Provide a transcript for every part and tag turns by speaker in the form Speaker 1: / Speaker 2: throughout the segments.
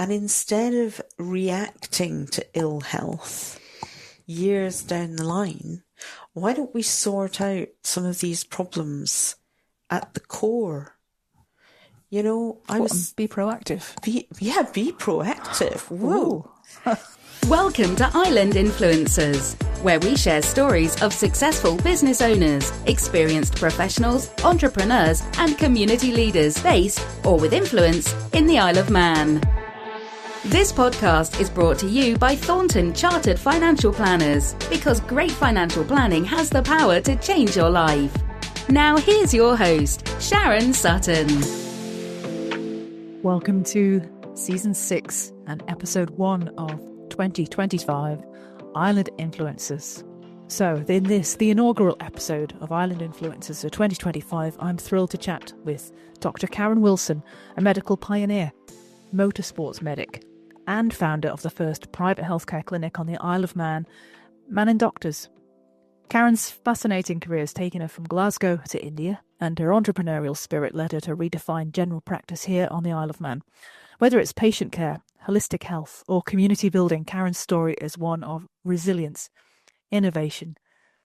Speaker 1: And instead of reacting to ill health years down the line, why don't we sort out some of these problems at the core? You know,
Speaker 2: Be proactive.
Speaker 1: Be proactive. Whoa.
Speaker 3: Welcome to Island Influencers, where we share stories of successful business owners, experienced professionals, entrepreneurs, and community leaders based or with influence in the Isle of Man. This podcast is brought to you by Thornton Chartered Financial Planners, because great financial planning has the power to change your life. Now here's your host, Sharon Sutton.
Speaker 2: Welcome to Season 6 and Episode 1 of 2025 Island Influencers. So in this, the inaugural episode of Island Influencers for 2025, I'm thrilled to chat with Dr. Karen Wilson, a medical pioneer, motorsports medic, and founder of the first private healthcare clinic on the Isle of Man, Mannin Doctors. Karen's fascinating career has taken her from Glasgow to India, and her entrepreneurial spirit led her to redefine general practice here on the Isle of Man. Whether it's patient care, holistic health, or community building, Karen's story is one of resilience, innovation,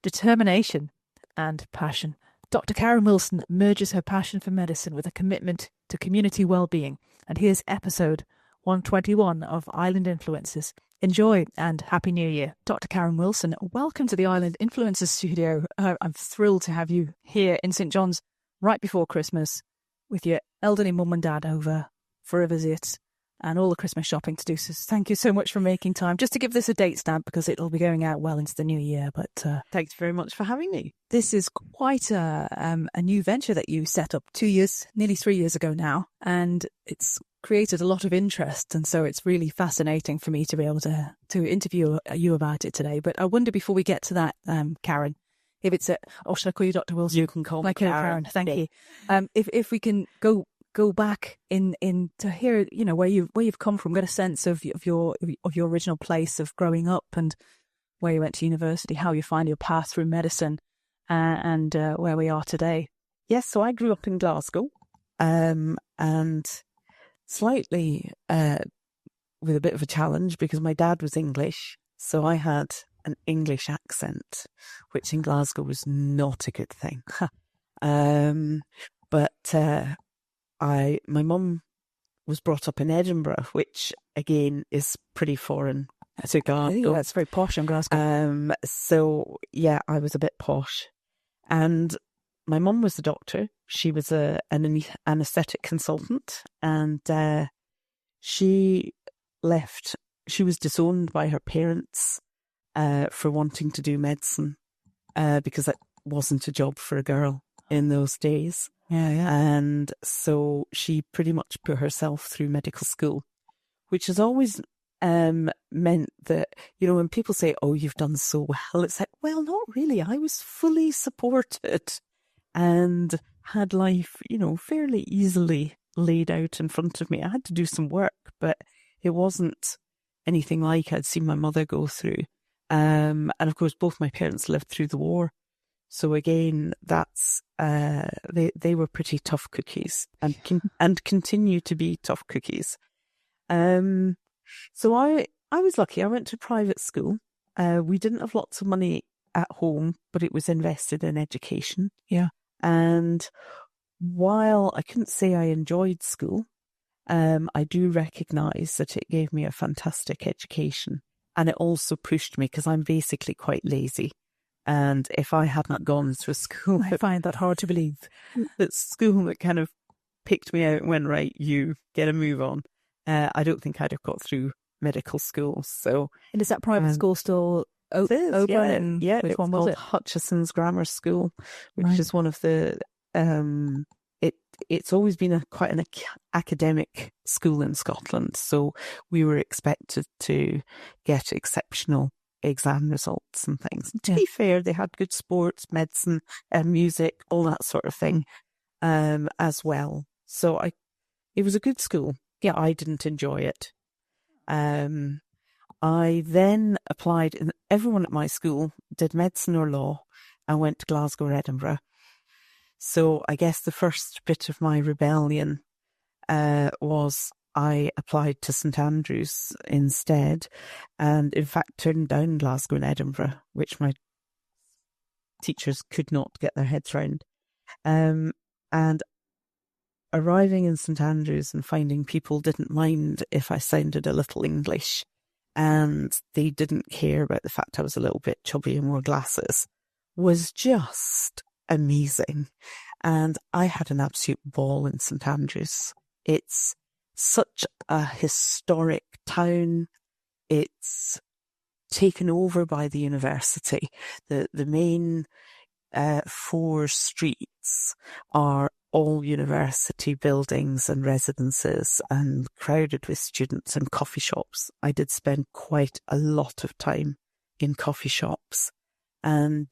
Speaker 2: determination, and passion. Dr. Karen Wilson merges her passion for medicine with a commitment to community well-being. And here's episode 121 of Island Influencers. Enjoy and Happy New Year. Dr. Karen Wilson, welcome to the Island Influencers studio. I'm thrilled to have you here in St. John's right before Christmas with your elderly mum and dad over for a visit and all the Christmas shopping to do. So thank you so much for making time. Just to give this a date stamp because it'll be going out well into the new year. But
Speaker 1: thanks very much for having me.
Speaker 2: This is quite a new venture that you set up 2 years, nearly 3 years ago now. And it's created a lot of interest, and so it's really fascinating for me to be able to interview you about it today. But I wonder, before we get to that, Karen, if it's should I call you Dr. Wilson?
Speaker 1: You can call me
Speaker 2: Karen. Thank you. If we can go back in to hear, you know, where you've come from, get a sense of your original place of growing up and where you went to university, how you find your path through medicine, and where we are today.
Speaker 1: Yes, so I grew up in Glasgow, and slightly with a bit of a challenge because my dad was English, so I had an English accent, which in Glasgow was not a good thing. But my mum was brought up in Edinburgh, which again is pretty foreign to Glasgow.
Speaker 2: That's very posh in Glasgow.
Speaker 1: So yeah, I was a bit posh, and my mum was a doctor. She was an anaesthetic consultant, and she left. She was disowned by her parents for wanting to do medicine because that wasn't a job for a girl in those days.
Speaker 2: Yeah.
Speaker 1: And so she pretty much put herself through medical school, which has always meant that, you know, when people say, "Oh, you've done so well," it's like, well, not really. I was fully supported and had life, you know, fairly easily laid out in front of me. I had to do some work, but it wasn't anything like I'd seen my mother go through. And of course, both my parents lived through the war. So again, that's they were pretty tough cookies and continue to be tough cookies. So I was lucky. I went to private school. We didn't have lots of money at home, but it was invested in education.
Speaker 2: Yeah.
Speaker 1: And while I couldn't say I enjoyed school, I do recognise that it gave me a fantastic education. And it also pushed me, because I'm basically quite lazy. And if I hadn't gone to a school...
Speaker 2: I find that hard to believe.
Speaker 1: That school that kind of picked me out and went, right, you get a move on. I don't think I'd have got through medical school. So,
Speaker 2: and is that private school still open?
Speaker 1: Yeah,
Speaker 2: which one was
Speaker 1: called
Speaker 2: it?
Speaker 1: Hutcheson's Grammar School, which
Speaker 2: Right.
Speaker 1: is one of the... It's always been quite an academic school in Scotland. So we were expected to get exceptional exam results and things. To be fair, they had good sports, medicine, music, all that sort of thing as well. So it was a good school. Yeah, I didn't enjoy it. I then applied, and everyone at my school did medicine or law and went to Glasgow or Edinburgh. So I guess the first bit of my rebellion was I applied to St Andrews instead, and in fact turned down Glasgow and Edinburgh, which my teachers could not get their heads round. And arriving in St Andrews and finding people didn't mind if I sounded a little English, and they didn't care about the fact I was a little bit chubby and wore glasses, was just amazing. And I had an absolute ball in St Andrews. It's such a historic town. It's taken over by the university. The main 4 streets are all university buildings and residences and crowded with students and coffee shops. I did spend quite a lot of time in coffee shops, and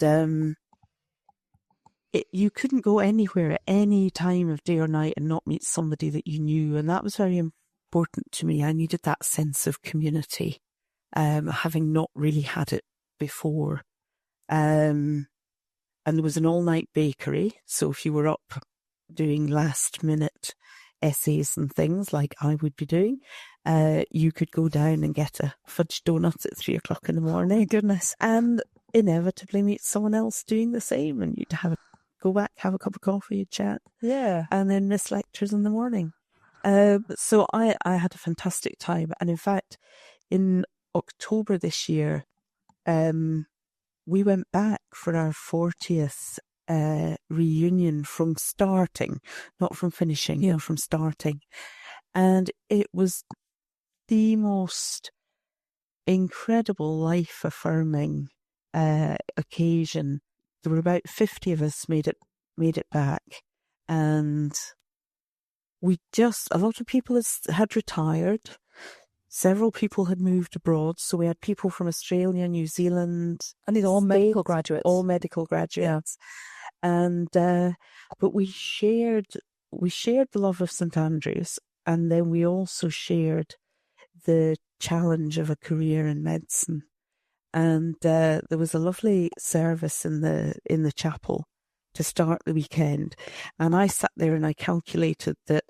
Speaker 1: you couldn't go anywhere at any time of day or night and not meet somebody that you knew, and that was very important to me. I needed that sense of community, having not really had it before. And there was an all-night bakery, so if you were up doing last-minute essays and things like I would be doing, you could go down and get a fudge donut at 3 o'clock in the morning. Goodness. And inevitably meet someone else doing the same, and you'd go back, have a cup of coffee, chat.
Speaker 2: Yeah.
Speaker 1: And then miss lectures in the morning. So I had a fantastic time. And in fact, in October this year, we went back for our 40th reunion from starting, not from finishing, from starting. And it was the most incredible, life-affirming occasion. There were about 50 of us made it back, and a lot of people had retired. Several people had moved abroad, so we had people from Australia, New Zealand,
Speaker 2: and these are all medical graduates.
Speaker 1: All medical graduates, and but we shared the love of St Andrews, and then we also shared the challenge of a career in medicine. And there was a lovely service in the chapel to start the weekend, and I sat there and I calculated that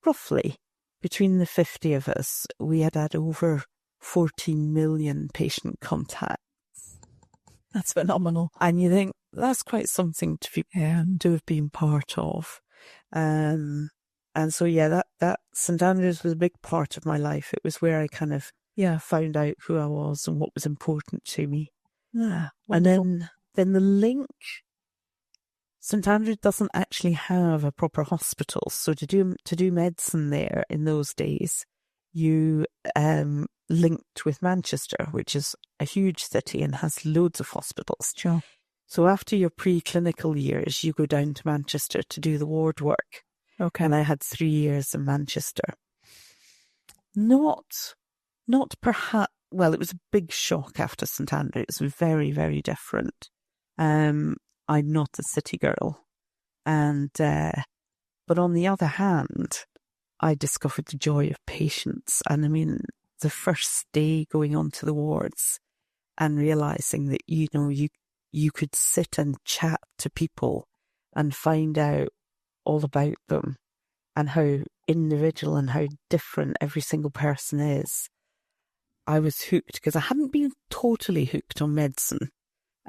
Speaker 1: roughly between the 50 of us, we had over 14 million patient contacts.
Speaker 2: That's phenomenal.
Speaker 1: And you think that's quite something to have been part of. And so that St Andrews was a big part of my life. It was where I kind of found out who I was and what was important to me.
Speaker 2: Yeah,
Speaker 1: and then the link. St Andrews doesn't actually have a proper hospital, so to do medicine there in those days, you linked with Manchester, which is a huge city and has loads of hospitals.
Speaker 2: Sure.
Speaker 1: So after your preclinical years, you go down to Manchester to do the ward work.
Speaker 2: Okay.
Speaker 1: And I had 3 years in Manchester. Not perhaps. Well, it was a big shock after St Andrews. It was very, very different. I'm not a city girl, but on the other hand, I discovered the joy of patients. And I mean, the first day going onto the wards and realising that, you could sit and chat to people and find out all about them and how individual and how different every single person is. I was hooked because I hadn't been totally hooked on medicine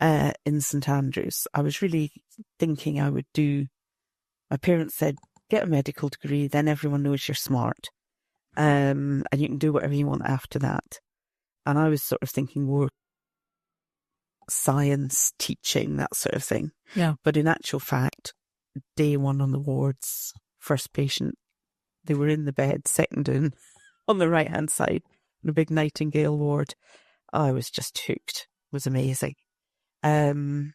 Speaker 1: in St Andrews. I was really thinking I would do. My parents said, get a medical degree, then everyone knows you're smart, and you can do whatever you want after that. And I was sort of thinking more science, teaching, that sort of thing.
Speaker 2: Yeah.
Speaker 1: But in actual fact, day one on the wards, first patient, they were in the bed, second in on the right hand side, in a big Nightingale ward. I was just hooked. It was amazing. And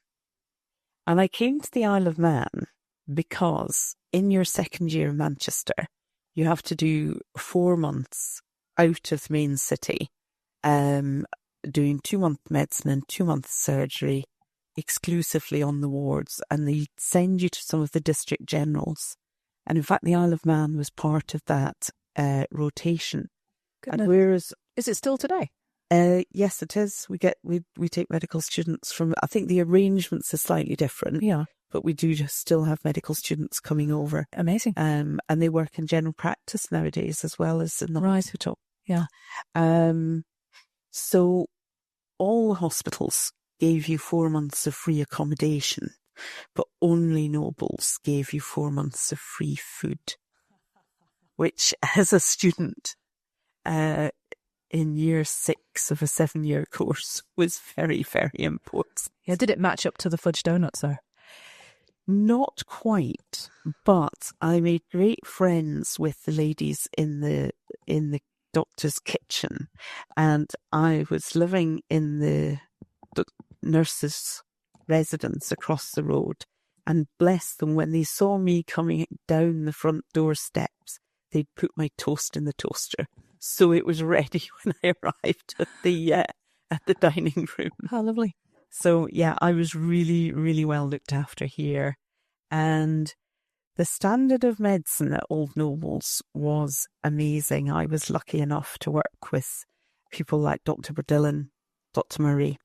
Speaker 1: I came to the Isle of Man because in your second year in Manchester, you have to do 4 months out of the main city, doing 2-month medicine and 2 months surgery exclusively on the wards, and they send you to some of the district generals. And in fact, the Isle of Man was part of that rotation.
Speaker 2: Goodness.
Speaker 1: And whereas,
Speaker 2: is it still today?
Speaker 1: Yes, it is. We take medical students from. I think the arrangements are slightly different.
Speaker 2: Yeah,
Speaker 1: but we do just still have medical students coming over.
Speaker 2: Amazing.
Speaker 1: And they work in general practice nowadays as well as in the hospital.
Speaker 2: Yeah.
Speaker 1: So all the hospitals gave you 4 months of free accommodation, but only Nobles gave you 4 months of free food, which as a student in year 6 of a 7-year course was very, very important.
Speaker 2: Yeah, did it match up to the fudge donuts though?
Speaker 1: Not quite, but I made great friends with the ladies in the doctor's kitchen, and I was living in the nurse's residence across the road, and bless them, when they saw me coming down the front door steps, they'd put my toast in the toaster, so it was ready when I arrived at the dining room.
Speaker 2: How lovely.
Speaker 1: So yeah, I was really, really well looked after here. And the standard of medicine at Old Nobles was amazing. I was lucky enough to work with people like Dr. Burdillan, Dr. Murray,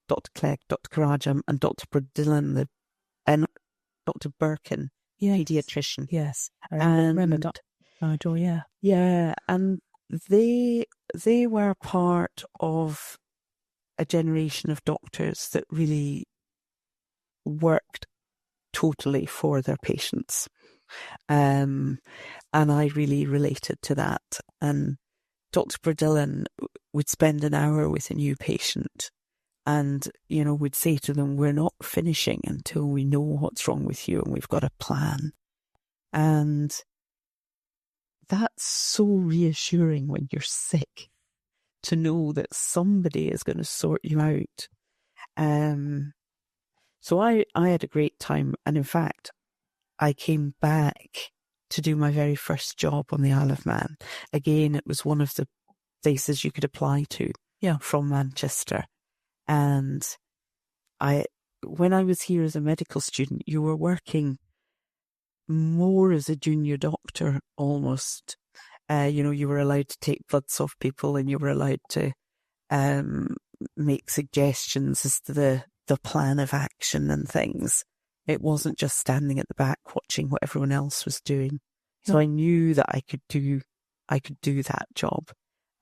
Speaker 1: Dr. Clegg, Dr. Karajam, and Dr. Burdillan, and Dr. Birkin, paediatrician.
Speaker 2: Yes. I
Speaker 1: And
Speaker 2: remember Dr. Nigel, yeah.
Speaker 1: yeah, and they were part of a generation of doctors that really worked totally for their patients. And I really related to that. And Dr. Burdillan would spend an hour with a new patient and, would say to them, we're not finishing until we know what's wrong with you and we've got a plan. And that's so reassuring when you're sick, to know that somebody is going to sort you out. So I had a great time. And in fact, I came back to do my very first job on the Isle of Man. Again, it was one of the places you could apply to from Manchester. And when I was here as a medical student, you were working more as a junior doctor almost. You were allowed to take bloods off people, and you were allowed to make suggestions as to the plan of action and things. It wasn't just standing at the back watching what everyone else was doing. So I knew that I could do that job.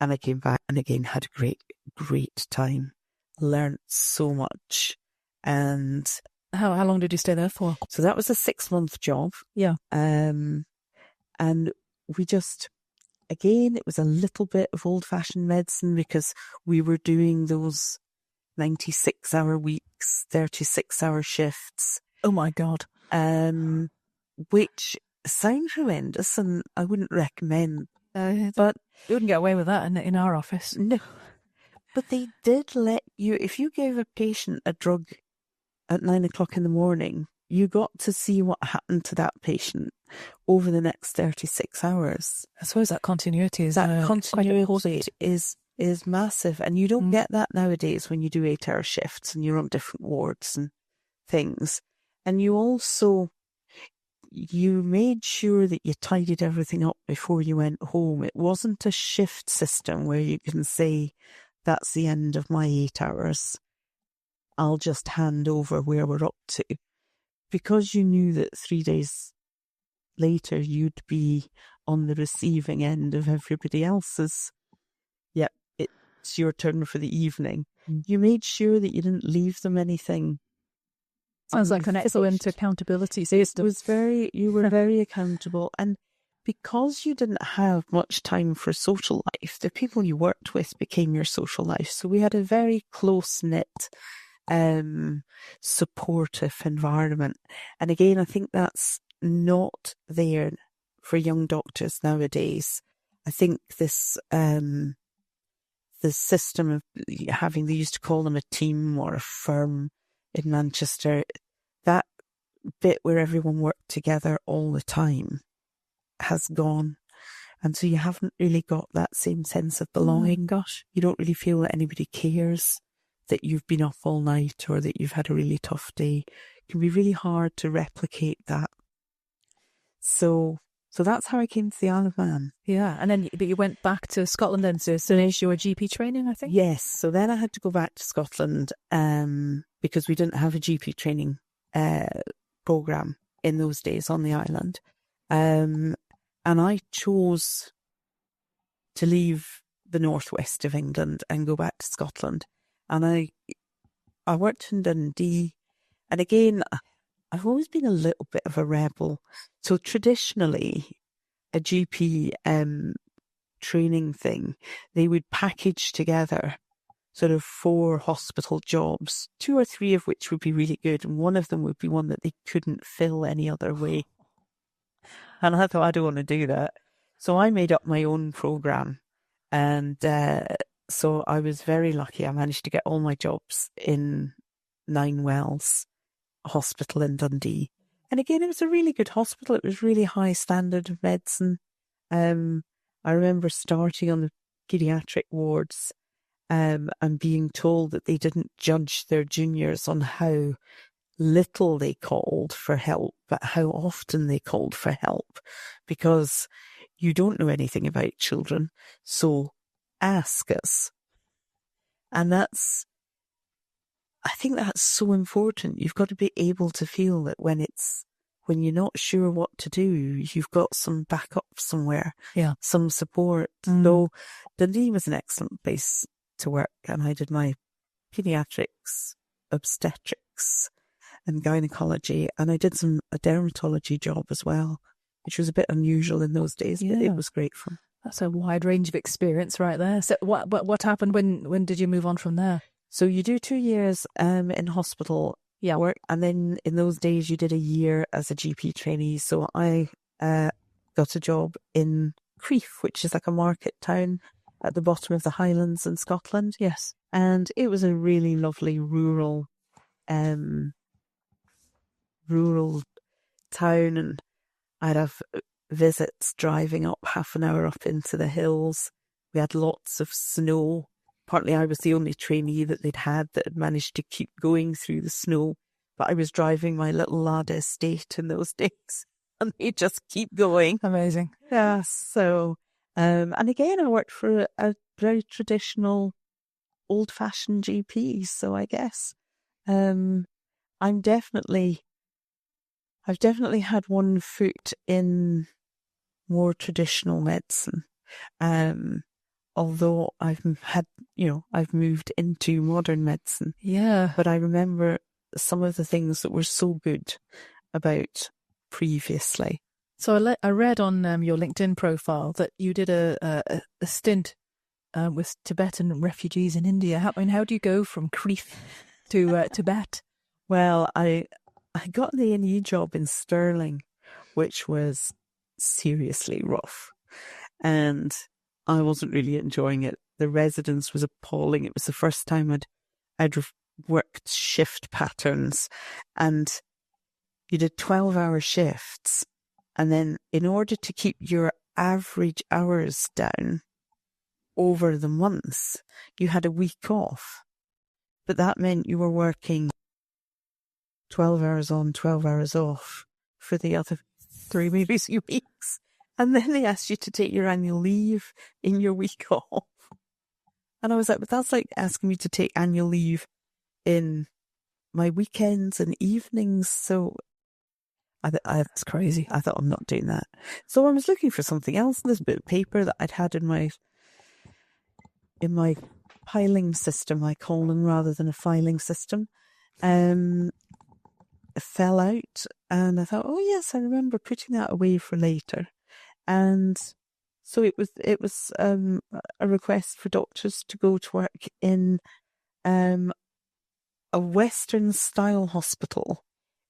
Speaker 1: And I came back and again had a great, great time. Learned so much. And
Speaker 2: how long did you stay there for?
Speaker 1: So that was a 6-month job.
Speaker 2: Yeah.
Speaker 1: And we just, again, it was a little bit of old-fashioned medicine because we were doing those 96-hour weeks, 36-hour shifts.
Speaker 2: Oh my God.
Speaker 1: Which sound horrendous, and I wouldn't recommend. But
Speaker 2: you wouldn't get away with that in our office.
Speaker 1: No. But they did let you, if you gave a patient a drug at 9 o'clock in the morning, you got to see what happened to that patient over the next 36 hours.
Speaker 2: I suppose that continuity is
Speaker 1: is massive, and you don't get that nowadays when you do 8-hour shifts and you're on different wards and things. And you made sure that you tidied everything up before you went home. It wasn't a shift system where you can say, that's the end of my 8 hours. I'll just hand over where we're up to. Because you knew that 3 days later you'd be on the receiving end of everybody else's, it's your turn for the evening. You made sure that you didn't leave them anything.
Speaker 2: Sounds like an excellent accountability system.
Speaker 1: You were very accountable. And because you didn't have much time for social life, the people you worked with became your social life. So we had a very close-knit, supportive environment. And again, I think that's not there for young doctors nowadays. I think this, the system of having, they used to call them a team or a firm in Manchester, that bit where everyone worked together all the time has gone. And so you haven't really got that same sense of belonging.
Speaker 2: Gosh.
Speaker 1: You don't really feel that anybody cares that you've been up all night or that you've had a really tough day. It can be really hard to replicate that. So that's how I came to the Isle of Man.
Speaker 2: Yeah, and then but you went back to Scotland then to finish your GP training, I think?
Speaker 1: Yes, so then I had to go back to Scotland because we didn't have a GP training program in those days on the island. And I chose to leave the northwest of England and go back to Scotland. And I worked in Dundee. And again, I've always been a little bit of a rebel. So traditionally, a GP training thing, they would package together sort of 4 hospital jobs, 2 or 3 of which would be really good, and one of them would be one that they couldn't fill any other way. And I thought, I don't want to do that. So I made up my own program. And so I was very lucky. I managed to get all my jobs in Nine Wells Hospital in Dundee. And again, it was a really good hospital. It was really high standard of medicine. I remember starting on the paediatric wards and being told that they didn't judge their juniors on how little they called for help, but how often they called for help, because you don't know anything about children, so ask us. And I think that's so important. You've got to be able to feel that when you're not sure what to do, you've got some backup somewhere, some support. So Dundee was an excellent place to work, and I did my paediatrics, obstetrics and gynecology, and I did a dermatology job as well, which was a bit unusual in those days, but it was great fun.
Speaker 2: That's a wide range of experience right there. So what happened when did you move on from there?
Speaker 1: So you do 2 years in hospital work, and then in those days you did a year as a GP trainee. So I got a job in Crieff, which is like a market town at the bottom of the Highlands in Scotland.
Speaker 2: Yes.
Speaker 1: And it was a really lovely rural town, and I'd have visits driving up half an hour up into the hills. We had lots of snow. Partly I was the only trainee that they'd had that had managed to keep going through the snow, but I was driving my little Lada estate in those days, and they just keep going.
Speaker 2: Amazing.
Speaker 1: Yeah, so, and again, I worked for a very traditional, old-fashioned GP, so I guess I've definitely had one foot in more traditional medicine. Although I've moved into modern medicine.
Speaker 2: Yeah.
Speaker 1: But I remember some of the things that were so good about previously.
Speaker 2: So I read on your LinkedIn profile that you did a stint with Tibetan refugees in India. How do you go from Crieff to Tibet?
Speaker 1: Well, I got the A&E job in Stirling, which was seriously rough. And I wasn't really enjoying it. The residence was appalling. It was the first time I'd worked shift patterns, and you did 12-hour shifts. And then in order to keep your average hours down over the months, you had a week off. But that meant you were working 12 hours on, 12 hours off for the other 3 maybe 2 weeks. And then they asked you to take your annual leave in your week off. And I was like, but that's like asking me to take annual leave in my weekends and evenings. So that's crazy. I thought, I'm not doing that. So I was looking for something else. This bit of paper that I'd had in my piling system, I call them, rather than a filing system, fell out. And I thought, oh yes, I remember putting that away for later. And so it was a request for doctors to go to work in a Western style hospital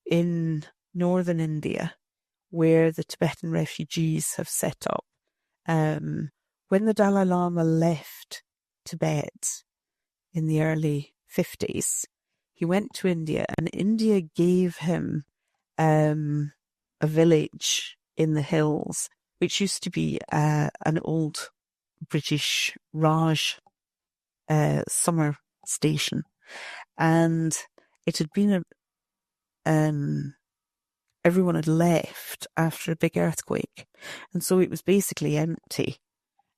Speaker 1: in northern India, where the Tibetan refugees have set up. When the Dalai Lama left Tibet in the early 50s, he went to India, and India gave him a village in the hills, which used to be an old British Raj summer station. And it had been everyone had left after a big earthquake. And so it was basically empty.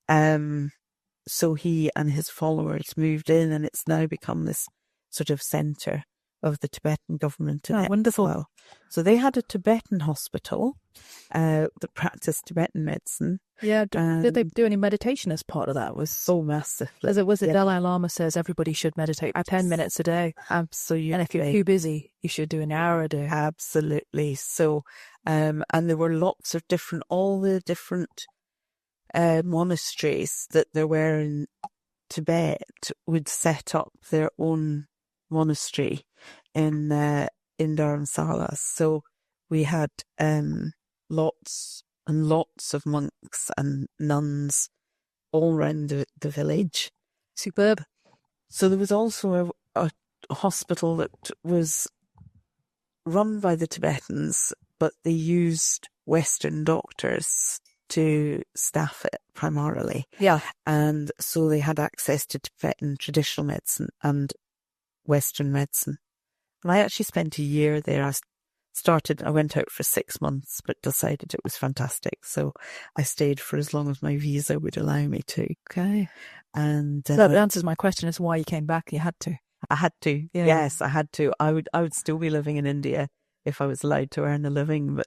Speaker 1: So he and his followers moved in, and it's now become this sort of centre of the Tibetan government in
Speaker 2: Oh,
Speaker 1: it
Speaker 2: wonderful.
Speaker 1: as well. So they had a Tibetan hospital that practiced Tibetan medicine.
Speaker 2: Yeah, did they do any meditation as part of that?
Speaker 1: So massive.
Speaker 2: As it was, the Dalai Lama says everybody should meditate 10 minutes a day.
Speaker 1: Absolutely.
Speaker 2: And if you're too busy, you should do an hour a day.
Speaker 1: Absolutely. So, and there were lots of all the different monasteries that there were in Tibet would set up their own monastery in Dharamsala. So we had lots and lots of monks and nuns all around the village.
Speaker 2: Superb.
Speaker 1: So there was also a hospital that was run by the Tibetans, but they used Western doctors to staff it primarily.
Speaker 2: Yeah.
Speaker 1: And so they had access to Tibetan traditional medicine and Western medicine. And I actually spent a year there. I went out for 6 months, but decided it was fantastic. So I stayed for as long as my visa would allow me to.
Speaker 2: Okay.
Speaker 1: And
Speaker 2: that answers my question as to why you came back. You had to.
Speaker 1: I had to. Yeah. Yes, I had to. I would still be living in India if I was allowed to earn a living, but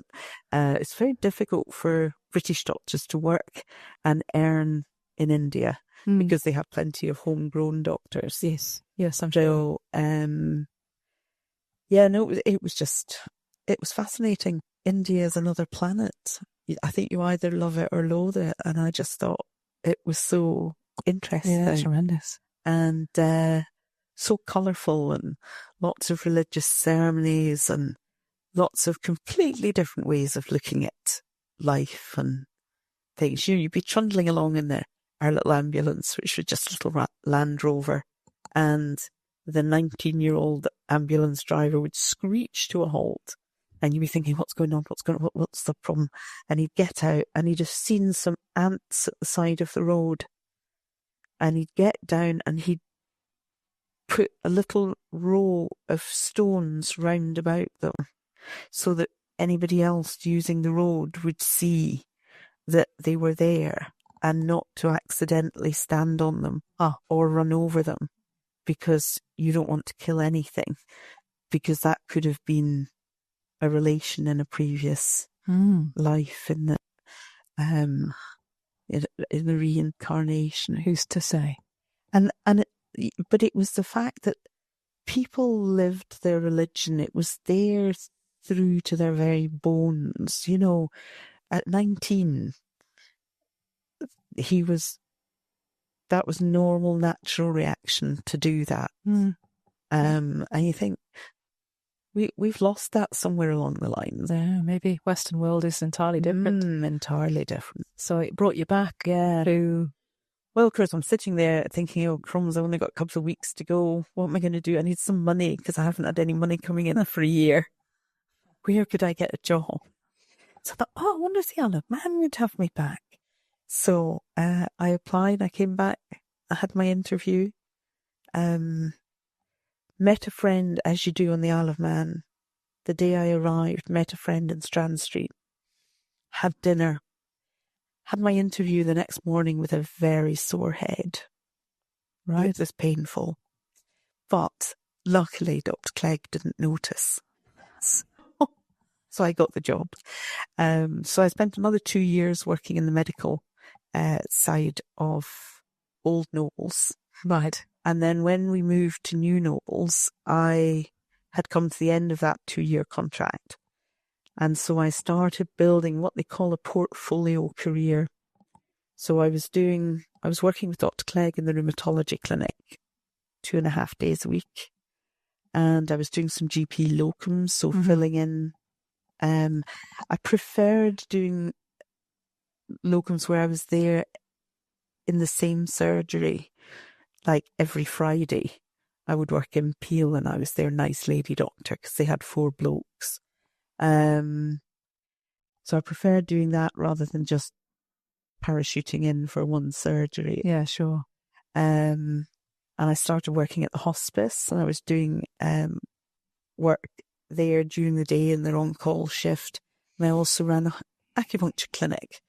Speaker 1: it's very difficult for British doctors to work and earn in India because they have plenty of homegrown doctors.
Speaker 2: Yes, I'm
Speaker 1: sure. So, it was fascinating. India is another planet. I think you either love it or loathe it, and I just thought it was so interesting.
Speaker 2: Yeah, tremendous.
Speaker 1: And so colourful, and lots of religious ceremonies and lots of completely different ways of looking at life and things. You'd be trundling along in our little ambulance, which was just a little Land Rover, and the 19-year-old ambulance driver would screech to a halt, and you'd be thinking, what's going on? What's the problem? And he'd get out, and he'd have seen some ants at the side of the road, and he'd get down and he'd put a little row of stones round about them so that anybody else using the road would see that they were there and not to accidentally stand on them or run over them, because you don't want to kill anything, because that could have been a relation in a previous life in the reincarnation.
Speaker 2: Who's to say?
Speaker 1: But it was the fact that people lived their religion. It was there through to their very bones. You know, at 19, that was normal, natural reaction to do that. And you think, we've lost that somewhere along the lines.
Speaker 2: Yeah, maybe Western world is entirely different.
Speaker 1: Entirely different.
Speaker 2: So it brought you back to...
Speaker 1: Well, of course, I'm sitting there thinking, oh, crumbs, I've only got a couple of weeks to go. What am I going to do? I need some money because I haven't had any money coming in for a year. Where could I get a job? So I thought, I wonder if the Isle of Man would have me back. So I applied, I came back, I had my interview, met a friend, as you do on the Isle of Man. The day I arrived, met a friend in Strand Street, had dinner, had my interview the next morning with a very sore head. Right. It was painful. But luckily, Dr. Clegg didn't notice. So I got the job. So I spent another 2 years working in the medical side of Old Nobles.
Speaker 2: Right.
Speaker 1: And then when we moved to New Nobles, I had come to the end of that 2-year contract. And so I started building what they call a portfolio career. So I was working with Dr. Clegg in the rheumatology clinic 2.5 days a week. And I was doing some GP locums, so filling in. I preferred doing locums where I was there in the same surgery, like every Friday. I would work in Peel and I was their nice lady doctor because they had 4 blokes. So I preferred doing that rather than just parachuting in for one surgery.
Speaker 2: Yeah, sure.
Speaker 1: And I started working at the hospice, and I was doing work there during the day in their on-call shift. And I also ran an acupuncture clinic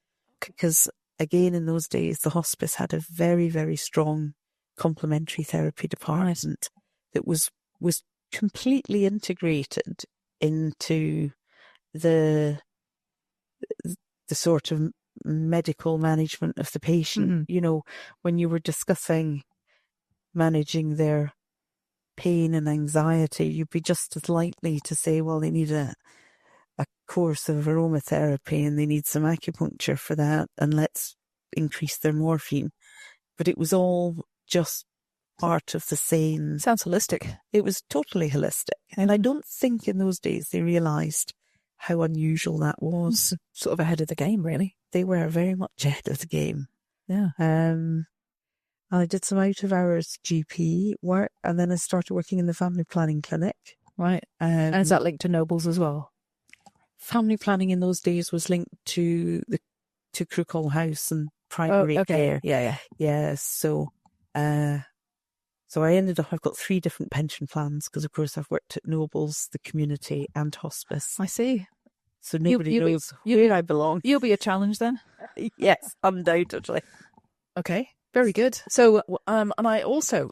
Speaker 1: because, again, in those days, the hospice had a very, very strong complementary therapy department that was completely integrated into the sort of medical management of the patient. You know, when you were discussing managing their pain and anxiety, you'd be just as likely to say, well, they need a course of aromatherapy and they need some acupuncture for that, and let's increase their morphine. But it was all just part of the same.
Speaker 2: Sounds holistic.
Speaker 1: It was totally holistic. And I don't think in those days they realised how unusual that was.
Speaker 2: Sort of ahead of the game, really.
Speaker 1: They were very much ahead of the game.
Speaker 2: Yeah.
Speaker 1: I did some out-of-hours GP work, and then I started working in the family planning clinic.
Speaker 2: Right. And is that linked to Nobles as well?
Speaker 1: Family planning in those days was linked to Crookall House and primary care. Yeah. So I ended up, I've got 3 different pension plans because, of course, I've worked at Nobles, the community, and hospice.
Speaker 2: I see.
Speaker 1: So nobody knows where I belong.
Speaker 2: You'll be a challenge then?
Speaker 1: Yes, undoubtedly.
Speaker 2: Okay, very good. So, and I also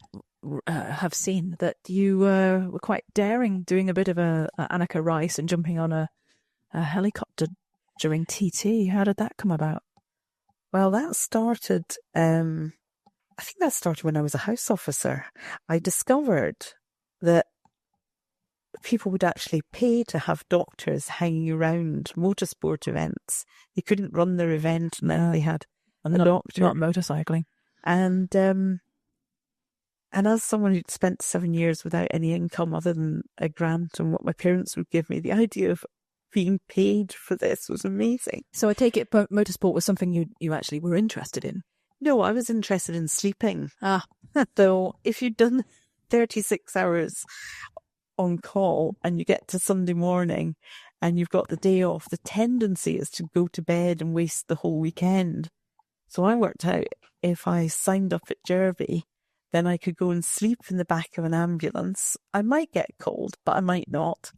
Speaker 2: have seen that you were quite daring, doing a bit of a Annika Rice and jumping on a helicopter during TT. How did that come about?
Speaker 1: Well, that started, I think that started when I was a house officer. I discovered that people would actually pay to have doctors hanging around motorsport events. They couldn't run their event unless they had a doctor.
Speaker 2: Not motorcycling.
Speaker 1: And as someone who'd spent 7 years without any income other than a grant and what my parents would give me, the idea of being paid for this was amazing.
Speaker 2: So I take it motorsport was something you actually were interested in?
Speaker 1: No, I was interested in sleeping. So if you'd done 36 hours on call and you get to Sunday morning and you've got the day off, the tendency is to go to bed and waste the whole weekend. So I worked out if I signed up at Derby, then I could go and sleep in the back of an ambulance. I might get cold, but I might not.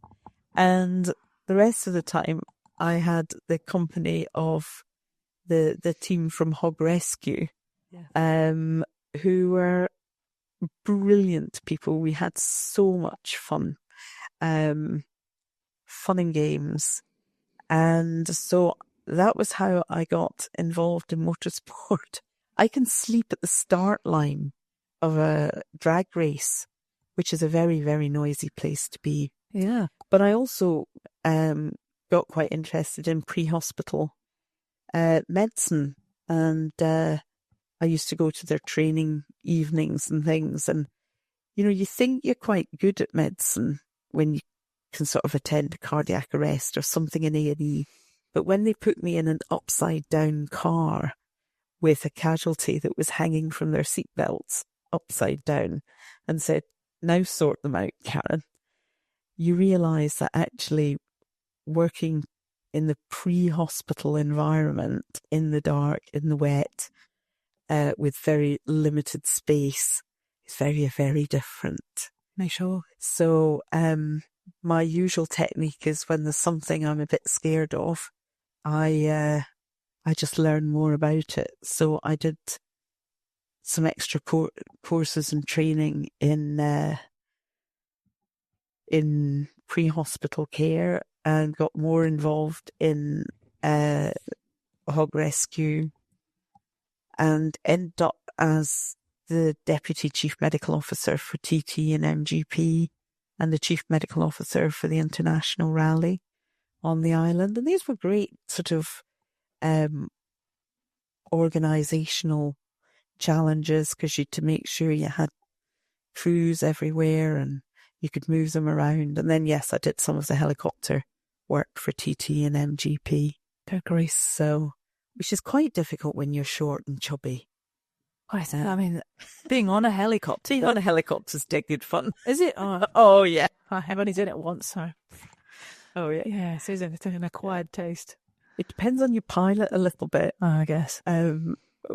Speaker 1: And the rest of the time, I had the company of the team from Hog Rescue, who were brilliant people. We had so much fun, fun and games. And so that was how I got involved in motorsport. I can sleep at the start line of a drag race, which is a very, very noisy place to be.
Speaker 2: Yeah.
Speaker 1: But I also got quite interested in pre-hospital medicine, and I used to go to their training evenings and things. And, you know, you think you're quite good at medicine when you can sort of attend a cardiac arrest or something in A&E. But when they put me in an upside-down car with a casualty that was hanging from their seatbelts upside down and said, now sort them out, Karen, you realise that actually working in the pre-hospital environment, in the dark, in the wet, with very limited space, is very, very different.
Speaker 2: Make sure.
Speaker 1: So my usual technique is when there's something I'm a bit scared of, I just learn more about it. So I did some extra courses and training in pre-hospital care and got more involved in hog rescue and ended up as the Deputy Chief Medical Officer for TT and MGP and the Chief Medical Officer for the International Rally on the island. And these were great sort of organisational challenges because you had to make sure you had crews everywhere and you could move them around. And then, yes, I did some of the helicopter work for TT and MGP.
Speaker 2: Great.
Speaker 1: So, which is quite difficult when you're short and chubby.
Speaker 2: I mean, being on a helicopter.
Speaker 1: Being on a helicopter is dead good fun.
Speaker 2: Is it?
Speaker 1: Oh, yeah.
Speaker 2: I've only done it once, so.
Speaker 1: Oh, yeah.
Speaker 2: Yeah, it's an acquired taste.
Speaker 1: It depends on your pilot a little bit.
Speaker 2: I guess.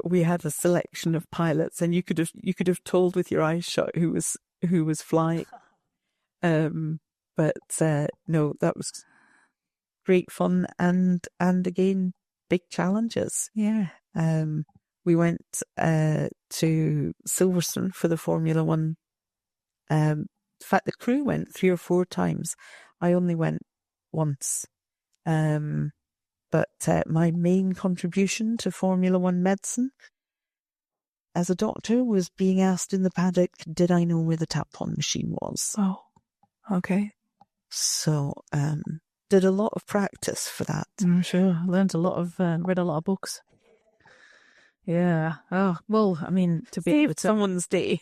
Speaker 1: We had a selection of pilots, and you could have told with your eyes shut who was flying. But no, that was great fun and again big challenges.
Speaker 2: Yeah.
Speaker 1: We went to Silverstone for the Formula One fact, the crew went 3 or 4 times. I only went once. But my main contribution to Formula One medicine as a doctor was being asked in the paddock, did I know where the tampon machine was?
Speaker 2: Oh, okay.
Speaker 1: So, did a lot of practice for that.
Speaker 2: I'm sure. I learned a lot of, read a lot of books. Yeah. Oh, well, I mean, to be able
Speaker 1: Saved
Speaker 2: to...
Speaker 1: someone's day.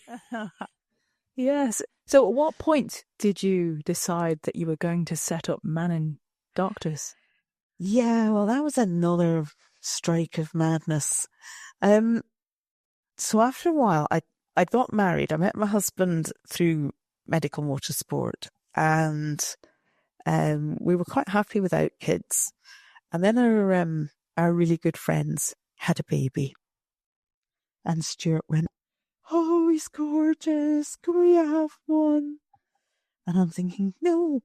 Speaker 2: Yes. So at what point did you decide that you were going to set up Mannin Doctors?
Speaker 1: Yeah, well, that was another strike of madness. So after a while, I got married. I met my husband through medical motorsport, and we were quite happy without kids. And then our really good friends had a baby, and Stuart went, "Oh, he's gorgeous. Can we have one?" And I'm thinking, no,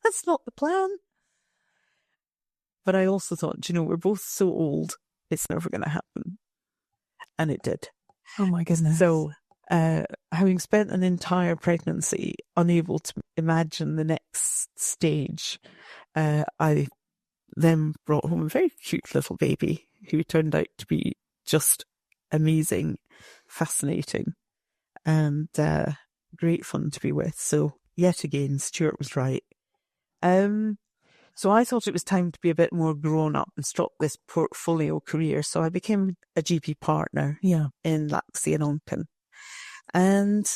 Speaker 1: that's not the plan. But I also thought, we're both so old, it's never going to happen. And it did.
Speaker 2: Oh my goodness.
Speaker 1: So, having spent an entire pregnancy unable to imagine the next stage, I then brought home a very cute little baby who turned out to be just amazing, fascinating, and great fun to be with. So, yet again, Stuart was right. So I thought it was time to be a bit more grown up and stop this portfolio career. So I became a GP partner in Laxey and Onken. And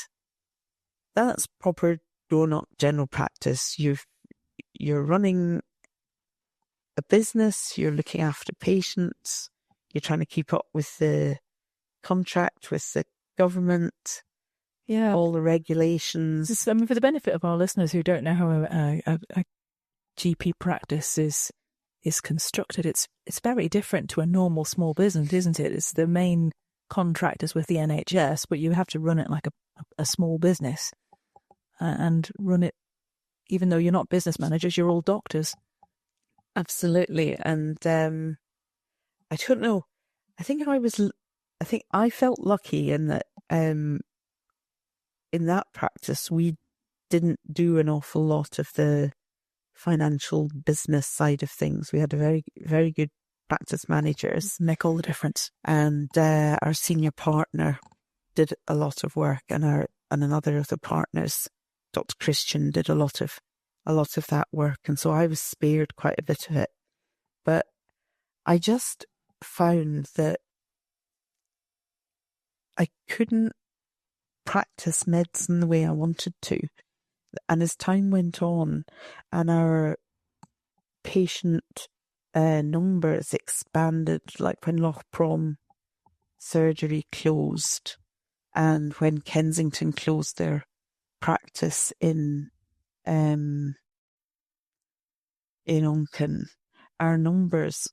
Speaker 1: that's proper grown up general practice. You're running a business, you're looking after patients, you're trying to keep up with the contract with the government, all the regulations.
Speaker 2: For the benefit of our listeners who don't know how a GP practice is constructed, it's very different to a normal small business, isn't it? It's the main contract is with the NHS, but you have to run it like a small business and run it, even though you're not business managers, you're all doctors.
Speaker 1: Absolutely. And I don't know, I think I felt lucky in that in that practice we didn't do an awful lot of the financial business side of things. We had a very, very good practice managers.
Speaker 2: Make all the difference.
Speaker 1: And our senior partner did a lot of work, and another of the partners, Dr. Christian, did a lot of that work. And so I was spared quite a bit of it. But I just found that I couldn't practice medicine the way I wanted to. And as time went on and our patient numbers expanded, like when Loch Prom surgery closed and when Kensington closed their practice in Onken, our numbers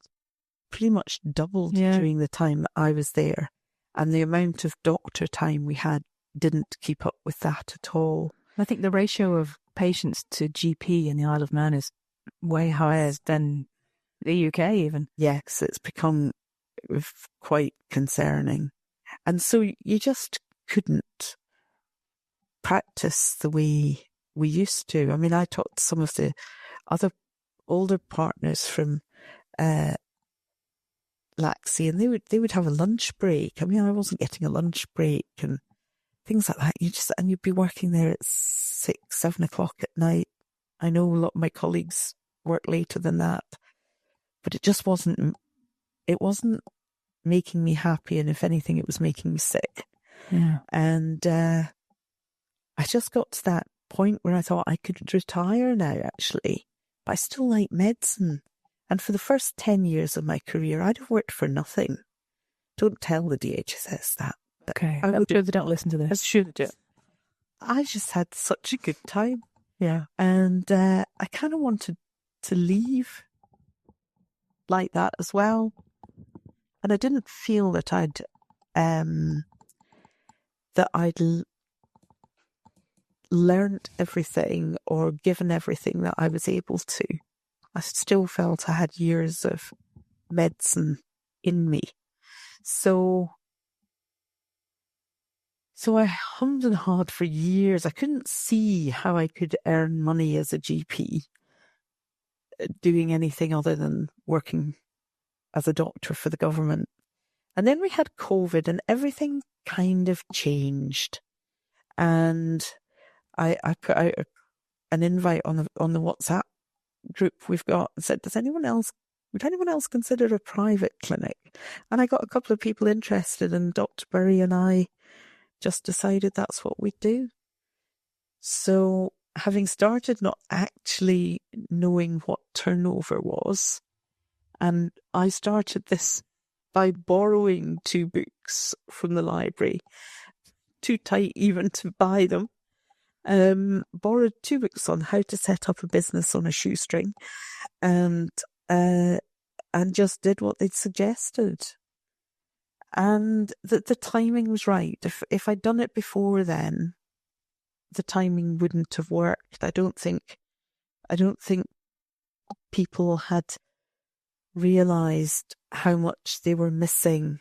Speaker 1: pretty much doubled during the time that I was there. And the amount of doctor time we had didn't keep up with that at all.
Speaker 2: I think the ratio of patients to GP in the Isle of Man is way higher than the UK even.
Speaker 1: Yes, it's become quite concerning. And so you just couldn't practice the way we used to. I mean, I talked to some of the other older partners from Laxey, and they would have a lunch break. I mean, I wasn't getting a lunch break and things like that. You'd be working there at 6, 7 o'clock at night. I know a lot of my colleagues work later than that, but it wasn't making me happy. And if anything, it was making me sick.
Speaker 2: Yeah.
Speaker 1: And I just got to that point where I thought I could retire now, actually, but I still like medicine. And for the first 10 years of my career, I'd have worked for nothing. Don't tell the DHSS that.
Speaker 2: Okay, I'm sure they don't listen to this.
Speaker 1: I'm sure they do. I just had such a good time.
Speaker 2: Yeah.
Speaker 1: And I kind of wanted to leave like that as well. And I didn't feel that I'd learned everything or given everything that I was able to. I still felt I had years of medicine in me. So So I hummed and hawed for years. I couldn't see how I could earn money as a GP doing anything other than working as a doctor for the government. And then we had COVID and everything kind of changed. And I put out an invite on the WhatsApp group we've got and said, would anyone else consider a private clinic? And I got a couple of people interested, and Dr. Burry and I just decided that's what we'd do. So having started not actually knowing what turnover was, and I started this by borrowing 2 books from the library, too tight even to buy them. Borrowed 2 books on how to set up a business on a shoestring, and just did what they'd suggested. And the timing was right. If I'd done it before then, the timing wouldn't have worked. I don't think people had realised how much they were missing.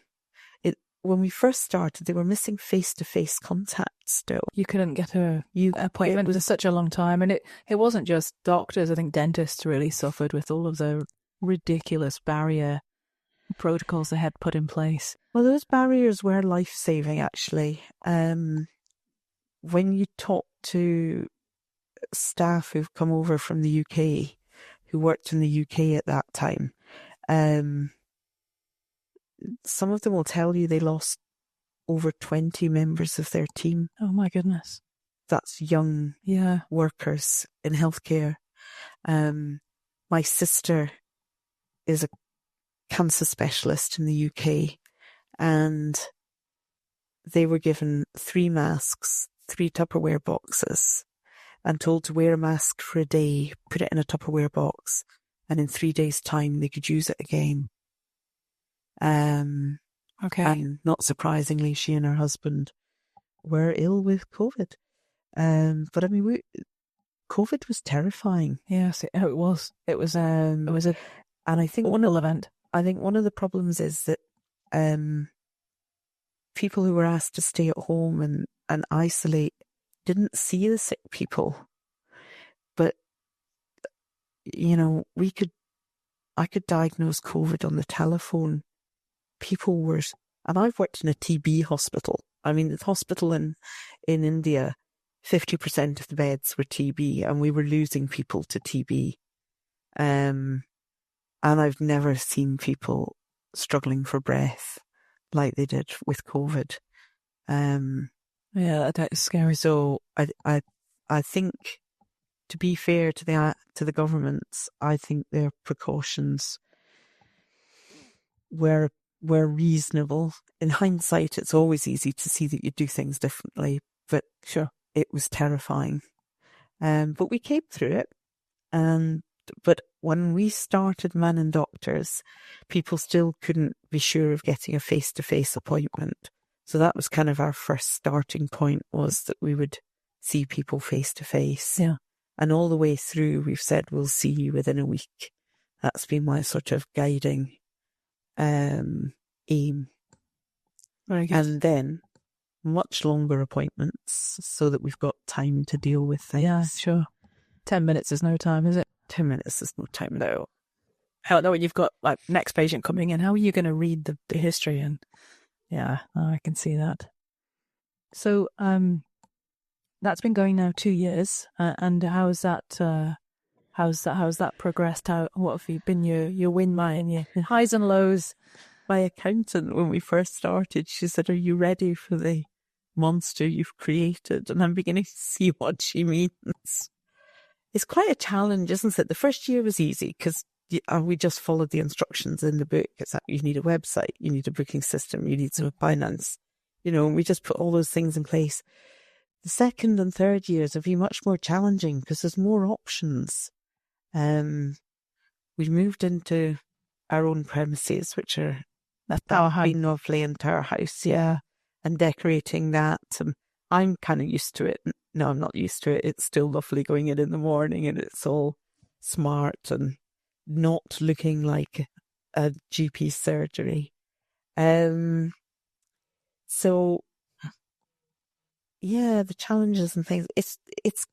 Speaker 1: When we first started, they were missing face-to-face contact still.
Speaker 2: You couldn't get an appointment for such a long time. And it wasn't just doctors. I think dentists really suffered with all of the ridiculous barrier protocols they had put in place.
Speaker 1: Well, those barriers were life-saving, actually. When you talk to staff who've come over from the UK, who worked in the UK at that time, some of them will tell you they lost over 20 members of their team.
Speaker 2: Oh my goodness.
Speaker 1: That's young workers in healthcare. My sister is a cancer specialist in the UK, and they were given 3 masks, 3 Tupperware boxes, and told to wear a mask for a day, put it in a Tupperware box, and in 3 days' time they could use it again.
Speaker 2: Okay.
Speaker 1: And not surprisingly, she and her husband were ill with COVID. But I mean, COVID was terrifying.
Speaker 2: Yes, it was. It was a
Speaker 1: and I think
Speaker 2: wonderful event.
Speaker 1: I think one of the problems is that people who were asked to stay at home and isolate didn't see the sick people. But you know, I could diagnose COVID on the telephone. People were, and I've worked in a TB hospital. I mean, the hospital in India, 50% of the beds were TB, and we were losing people to TB. And I've never seen people struggling for breath like they did with COVID.
Speaker 2: Yeah, that is scary.
Speaker 1: So I think, to be fair to the governments, I think their precautions were reasonable. In hindsight, it's always easy to see that you do things differently, but sure, it was terrifying. But we came through it. But when we started Mannin Doctors, people still couldn't be sure of getting a face-to-face appointment. So that was kind of our first starting point, was that we would see people face-to-face.
Speaker 2: Yeah. And
Speaker 1: all the way through, we've said we'll see you within a week. That's been my sort of guiding aim.
Speaker 2: Very good.
Speaker 1: And then much longer appointments so that we've got time to deal with things.
Speaker 2: Yeah, sure. 10 minutes is no time, is it?
Speaker 1: 10 minutes is no time.
Speaker 2: No. Hell no, when you've got like next patient coming in, how are you going to read the history? And yeah, I can see that. So that's been going now 2 years, and how's that progressed? What have been your win and your highs and lows?
Speaker 1: My accountant, when we first started, she said, "Are you ready for the monster you've created?" And I'm beginning to see what she means. It's quite a challenge, isn't it? The first year was easy because we just followed the instructions in the book. It's like, you need a website, you need a booking system, you need some finance, and we just put all those things in place. The second and third years have been much more challenging because there's more options. We moved into our own premises, which are been lovely, into our house, yeah, and decorating that. I'm kind of used to it. No, I'm not used to it. It's still lovely going in the morning, and it's all smart and not looking like a GP surgery. So the challenges and things. It's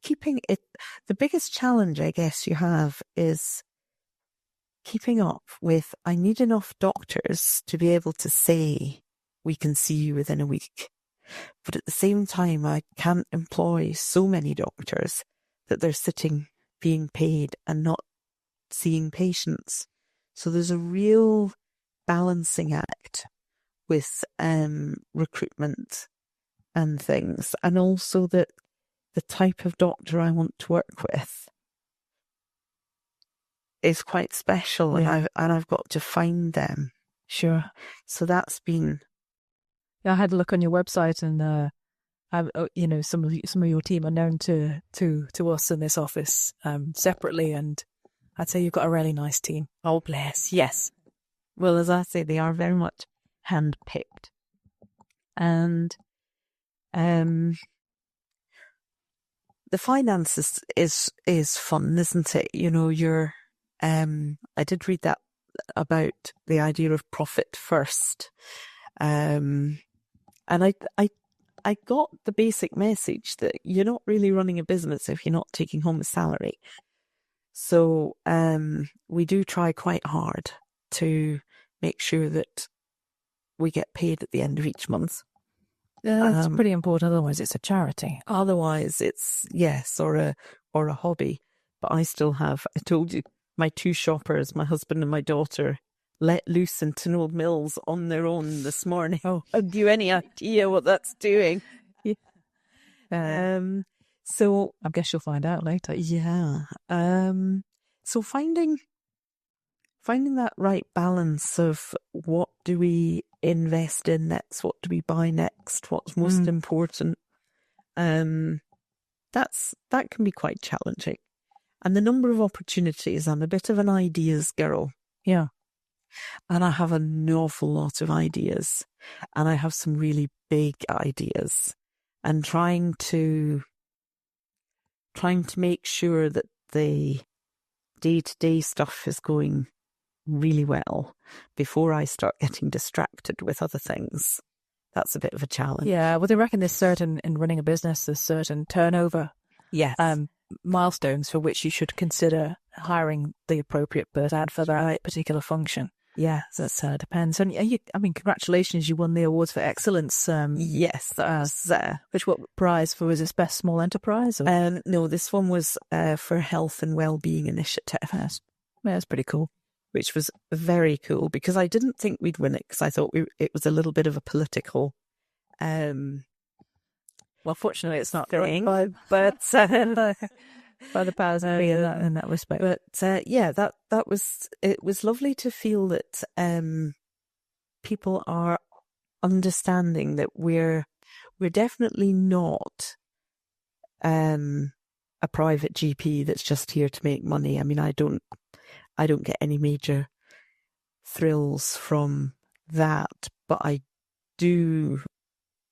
Speaker 1: keeping it. The biggest challenge, I guess, you have is keeping up with. I need enough doctors to be able to say we can see you within a week, but at the same time, I can't employ so many doctors that they're sitting being paid and not seeing patients. So there's a real balancing act with recruitment and things, and also that the type of doctor I want to work with is quite special, and I've got to find them.
Speaker 2: Sure.
Speaker 1: So that's been.
Speaker 2: Yeah, I had a look on your website, and some of your team are known to us in this office separately, and I'd say you've got a really nice team.
Speaker 1: Oh, bless. Yes. Well, as I say, they are very much hand-picked. And the finances is fun, isn't it? You know, I did read that about the idea of profit first. And I got the basic message that you're not really running a business if you're not taking home a salary. So we do try quite hard to make sure that we get paid at the end of each month.
Speaker 2: That's pretty important. Otherwise, it's a charity.
Speaker 1: Otherwise, it's or a hobby. But I still have. I told you, my two shoppers, my husband and my daughter, let loose in Tinwell Mills on their own this morning. Oh, have you any idea what that's doing?
Speaker 2: Yeah.
Speaker 1: So
Speaker 2: I guess you'll find out later.
Speaker 1: Yeah. So finding that right balance of what do we invest in next, what do we buy next, what's most important, that can be quite challenging. And the number of opportunities, I'm a bit of an ideas girl.
Speaker 2: Yeah.
Speaker 1: And I have an awful lot of ideas, and I have some really big ideas, and trying to make sure that the day-to-day stuff is going really well before I start getting distracted with other things. That's a bit of a challenge.
Speaker 2: Yeah, well, they reckon in running a business, there's certain turnover milestones for which you should consider hiring the appropriate person for that particular function.
Speaker 1: Yeah,
Speaker 2: that depends. And congratulations, you won the awards for excellence.
Speaker 1: Yes,
Speaker 2: what prize for? Was this best small enterprise? Or?
Speaker 1: No, this one was for health and well-being initiative.
Speaker 2: That's pretty cool.
Speaker 1: Which was very cool, because I didn't think we'd win it, because I thought it was a little bit of a political.
Speaker 2: Well, fortunately, it's not
Speaker 1: thing,
Speaker 2: but by the powers that be in that respect.
Speaker 1: But that was, it was lovely to feel that people are understanding that we're definitely not a private GP that's just here to make money. I mean, I don't get any major thrills from that, but I do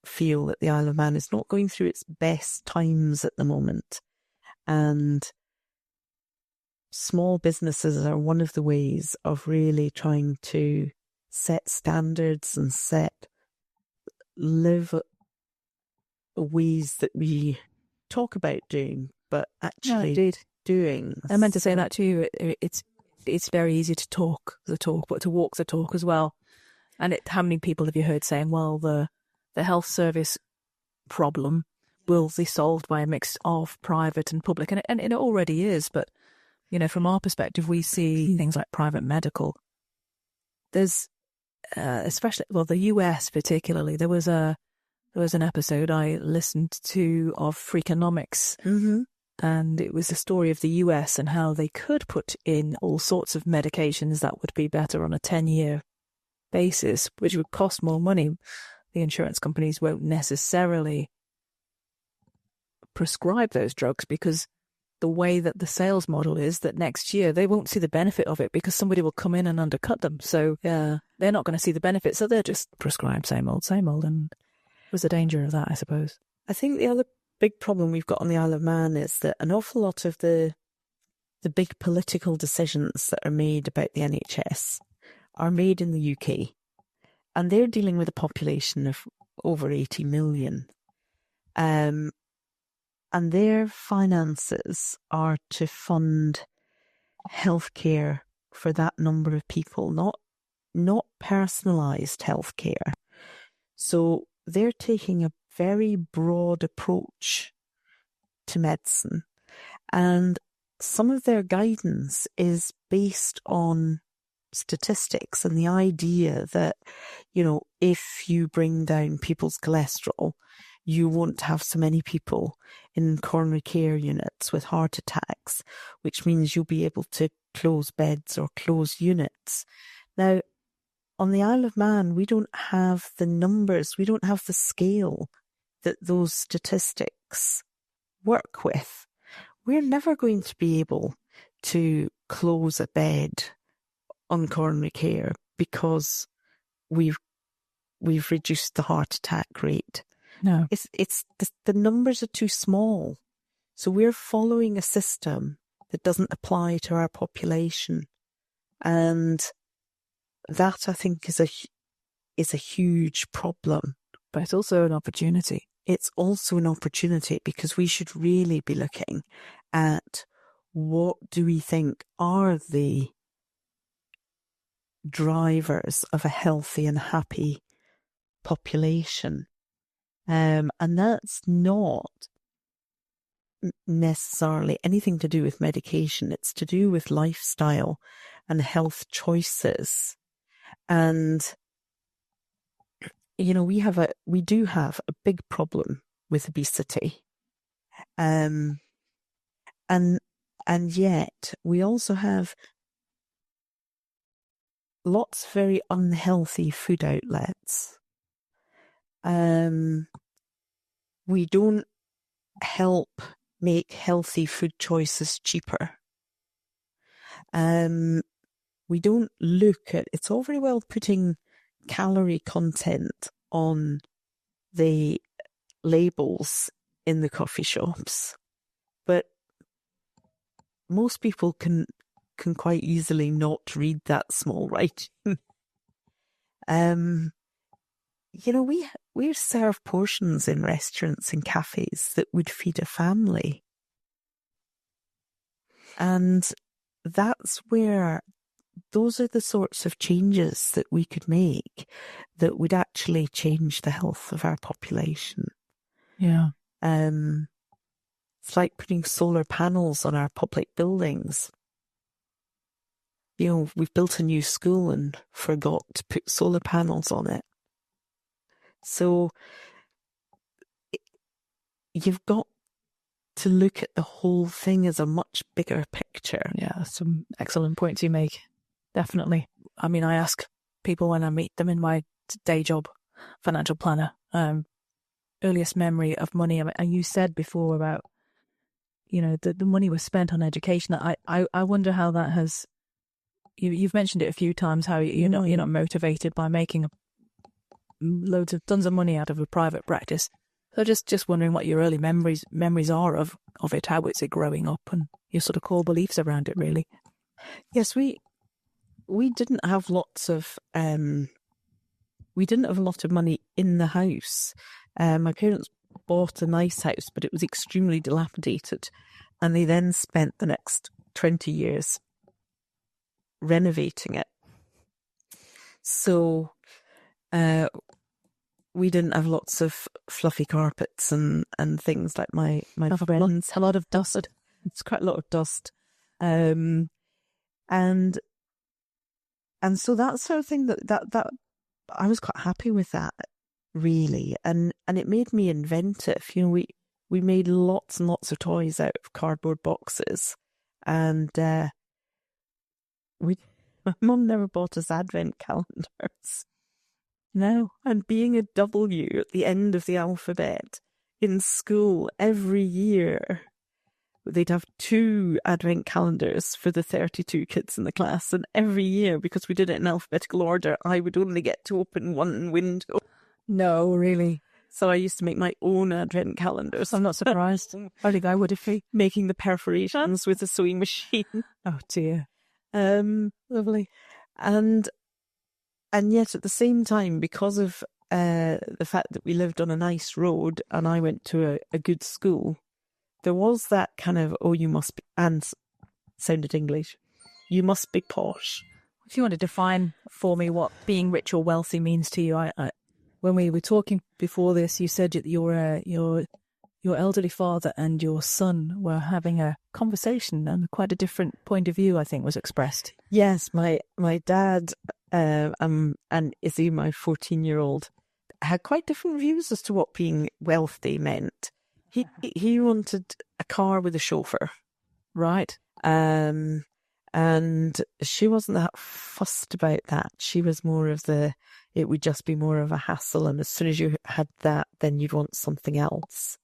Speaker 1: feel that the Isle of Man is not going through its best times at the moment. And small businesses are one of the ways of really trying to set standards and live ways that we talk about doing, but actually doing.
Speaker 2: I meant to say that to you. It's very easy to talk the talk, but to walk the talk as well. And how many people have you heard saying, well, the health service problem will be solved by a mix of private and public? And it already is. But, from our perspective, we see things like private medical. There's especially, the US particularly, there was an episode I listened to of Freakonomics.
Speaker 1: Mm-hmm.
Speaker 2: And it was the story of the US and how they could put in all sorts of medications that would be better on a 10-year basis, which would cost more money. The insurance companies won't necessarily prescribe those drugs, because the way that the sales model is that next year they won't see the benefit of it, because somebody will come in and undercut them. So they're not going to see the benefit. So they'll just prescribe same old. And was the danger of that, I suppose.
Speaker 1: I think the other big problem we've got on the Isle of Man is that an awful lot of the big political decisions that are made about the NHS are made in the UK, and they're dealing with a population of over 80 million. And their finances are to fund healthcare for that number of people, not personalised healthcare. So they're taking a very broad approach to medicine, and some of their guidance is based on statistics and the idea that, if you bring down people's cholesterol, you won't have so many people in coronary care units with heart attacks, which means you'll be able to close beds or close units. Now, on the Isle of Man, we don't have the numbers, we don't have the scale that those statistics work with. We're never going to be able to close a bed on coronary care because we've reduced the heart attack rate.
Speaker 2: No.
Speaker 1: It's the numbers are too small. So we're following a system that doesn't apply to our population. And that, I think, is a huge problem.
Speaker 2: But it's also an opportunity.
Speaker 1: It's also an opportunity because we should really be looking at what do we think are the drivers of a healthy and happy population. And that's not necessarily anything to do with medication. It's to do with lifestyle and health choices. And, we do have a big problem with obesity. And yet we also have lots of very unhealthy food outlets. We don't help make healthy food choices cheaper. We don't look at, it's all very well putting calorie content on the labels in the coffee shops, but most people can quite easily not read that small writing. We serve portions in restaurants and cafes that would feed a family. And those are the sorts of changes that we could make that would actually change the health of our population.
Speaker 2: Yeah.
Speaker 1: It's like putting solar panels on our public buildings. We've built a new school and forgot to put solar panels on it. So you've got to look at the whole thing as a much bigger picture.
Speaker 2: Yeah, some excellent points you make. Definitely. I mean, I ask people when I meet them in my day job, financial planner, earliest memory of money. And you said before about, the money was spent on education. I wonder how that has. You've mentioned it a few times. How you're not motivated by making tons of money out of a private practice. So just wondering what your early memories are of it. How is it growing up, and your sort of core beliefs around it, really.
Speaker 1: Yes, we didn't have lots of we didn't have a lot of money in the house. My parents bought a nice house, but it was extremely dilapidated, and they then spent the next 20 years renovating it. So we didn't have lots of fluffy carpets and things like my friends.
Speaker 2: A lot of dust.
Speaker 1: It's quite a lot of dust. And so that sort of thing that I was quite happy with that, really, and it made me inventive. We made lots and lots of toys out of cardboard boxes, and my mum never bought us advent calendars. No, and being a W at the end of the alphabet in school every year, they'd have 2 advent calendars for the 32 kids in the class, and every year, because we did it in alphabetical order, I would only get to open one window.
Speaker 2: No, really.
Speaker 1: So I used to make my own advent calendars.
Speaker 2: I'm not surprised. I think I would if he
Speaker 1: making the perforations with a sewing machine.
Speaker 2: Oh dear.
Speaker 1: Lovely. And yet at the same time, because of the fact that we lived on a nice road and I went to a good school, there was that kind of, oh, you must be, and sounded English, you must be posh.
Speaker 2: If you want to define for me what being rich or wealthy means to you, when we were talking before this, you said that your elderly father and your son were having a conversation, and quite a different point of view, I think, was expressed.
Speaker 1: Yes, my dad and Izzy, my 14-year-old, had quite different views as to what being wealthy meant. He wanted a car with a chauffeur,
Speaker 2: right?
Speaker 1: And she wasn't that fussed about that. She was more of it would just be more of a hassle, and as soon as you had that, then you'd want something else.